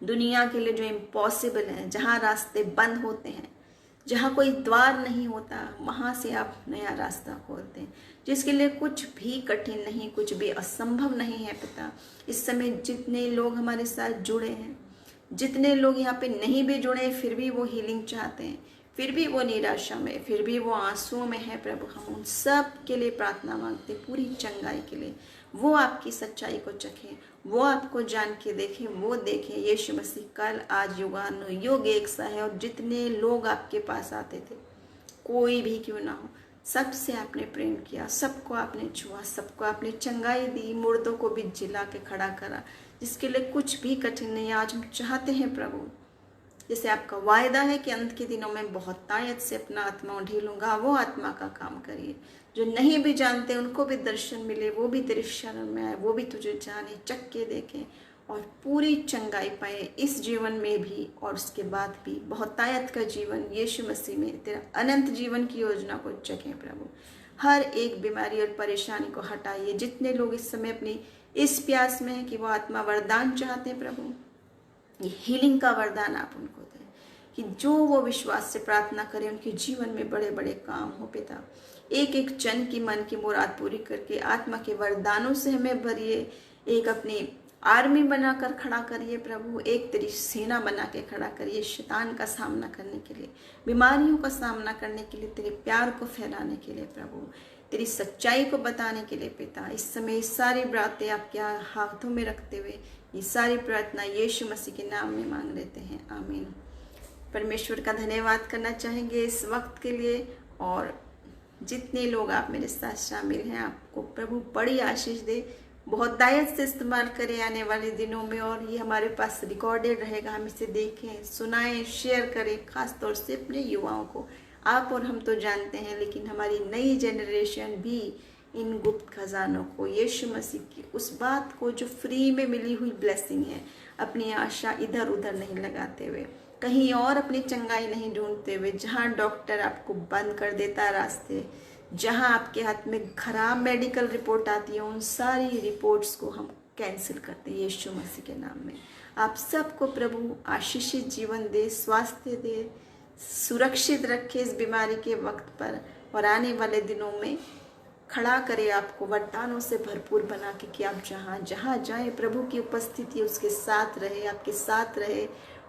A: दुनिया के लिए जो इम्पॉसिबल है, जहाँ रास्ते बंद होते हैं, जहाँ कोई द्वार नहीं होता, वहाँ से आप नया रास्ता खोलते हैं, जिसके लिए कुछ भी कठिन नहीं, कुछ भी असंभव नहीं है। पिता, इस समय जितने लोग हमारे साथ जुड़े हैं, जितने लोग यहाँ पे नहीं भी जुड़े, फिर भी वो हीलिंग चाहते हैं, फिर भी वो निराशा में, फिर भी वो आंसुओं में है, प्रभु हम उन सब के लिए प्रार्थना मांगते, पूरी चंगाई के लिए। वो आपकी सच्चाई को चखें, वो आपको जान के देखें, वो देखें यीशु मसीह कल आज युगानुयुग एक सा है। और जितने लोग आपके पास आते थे, कोई भी क्यों ना हो, सबसे आपने प्रेम किया, सबको आपने छुआ, सबको आपने चंगाई दी, मुर्दों को भी जिला के खड़ा करा, जिसके लिए कुछ भी कठिन नहीं। आज हम चाहते हैं प्रभु, जैसे आपका वायदा है कि अंत के दिनों में बहुत तायत से अपना आत्मा ढीलूंगा, वो आत्मा का काम करिए। जो नहीं भी जानते उनको भी दर्शन मिले, वो भी तेरी शरण में आए, वो भी तुझे जाने, चक्के देखें और पूरी चंगाई पाए इस जीवन में भी और उसके बाद भी। बहुत तायत का जीवन यीशु मसीह में, तेरा अनंत जीवन की योजना को चखें प्रभु। हर एक बीमारी और परेशानी को हटाइए। जितने लोग इस समय अपनी इस प्यास में है कि वो आत्मा वरदान चाहते हैं प्रभु, ये हीलिंग का वरदान आप उनको दें, कि जो वो विश्वास से प्रार्थना करें उनके जीवन में बड़े बड़े काम हो। पिता, एक एक जन की मन की मुराद पूरी करके आत्मा के वरदानों से हमें भरिए, एक अपनी आर्मी बनाकर खड़ा करिए प्रभु, एक तेरी सेना बना के खड़ा करिए शैतान का सामना करने के लिए, बीमारियों का सामना करने के लिए, तेरे प्यार को फैलाने के लिए प्रभु, तेरी सच्चाई को बताने के लिए। पिता, इस समय सारी बातें आपके हाथों में रखते हुए ये सारी प्रार्थना यीशु मसीह के नाम में मांग लेते हैं, आमीन। परमेश्वर का धन्यवाद करना चाहेंगे इस वक्त के लिए, और जितने लोग आप मेरे साथ शामिल हैं, आपको प्रभु बड़ी आशीष दे, बहुत दायत से इस्तेमाल करें आने वाले दिनों में। और ये हमारे पास रिकॉर्डेड रहेगा, हम इसे देखें, सुनाएं, शेयर करें, खास तौर से अपने युवाओं को। आप और हम तो जानते हैं, लेकिन हमारी नई जनरेशन भी इन गुप्त खजानों को, यीशु मसीह की उस बात को जो फ्री में मिली हुई ब्लेसिंग है, अपनी आशा इधर उधर नहीं लगाते हुए, कहीं और अपनी चंगाई नहीं ढूंढते हुए, जहाँ डॉक्टर आपको बंद कर देता रास्ते, जहाँ आपके हाथ में खराब मेडिकल रिपोर्ट आती है, उन सारी रिपोर्ट्स को हम कैंसिल करते हैं यीशु मसीह के नाम में। आप सबको प्रभु आशीषित जीवन दे, स्वास्थ्य दे, सुरक्षित रखे इस बीमारी के वक्त पर, और आने वाले दिनों में खड़ा करे आपको वरदानों से भरपूर बना के कि आप जहाँ जहाँ जाएं प्रभु की उपस्थिति उसके साथ रहे, आपके साथ रहे।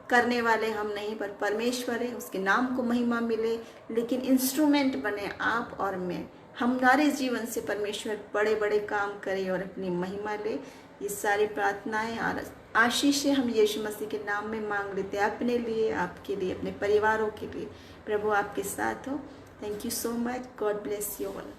A: करने वाले हम नहीं पर परमेश्वर है, उसके नाम को महिमा मिले, लेकिन इंस्ट्रूमेंट बने आप और मैं। हमारे जीवन से परमेश्वर बड़े बड़े काम करे और अपनी महिमा ले। ये सारी प्रार्थनाएं और आशीष हम यीशु मसीह के नाम में मांग लेते हैं, अपने लिए, आपके लिए, अपने परिवारों के लिए। प्रभु आपके साथ हो। Thank you so much. God bless you all.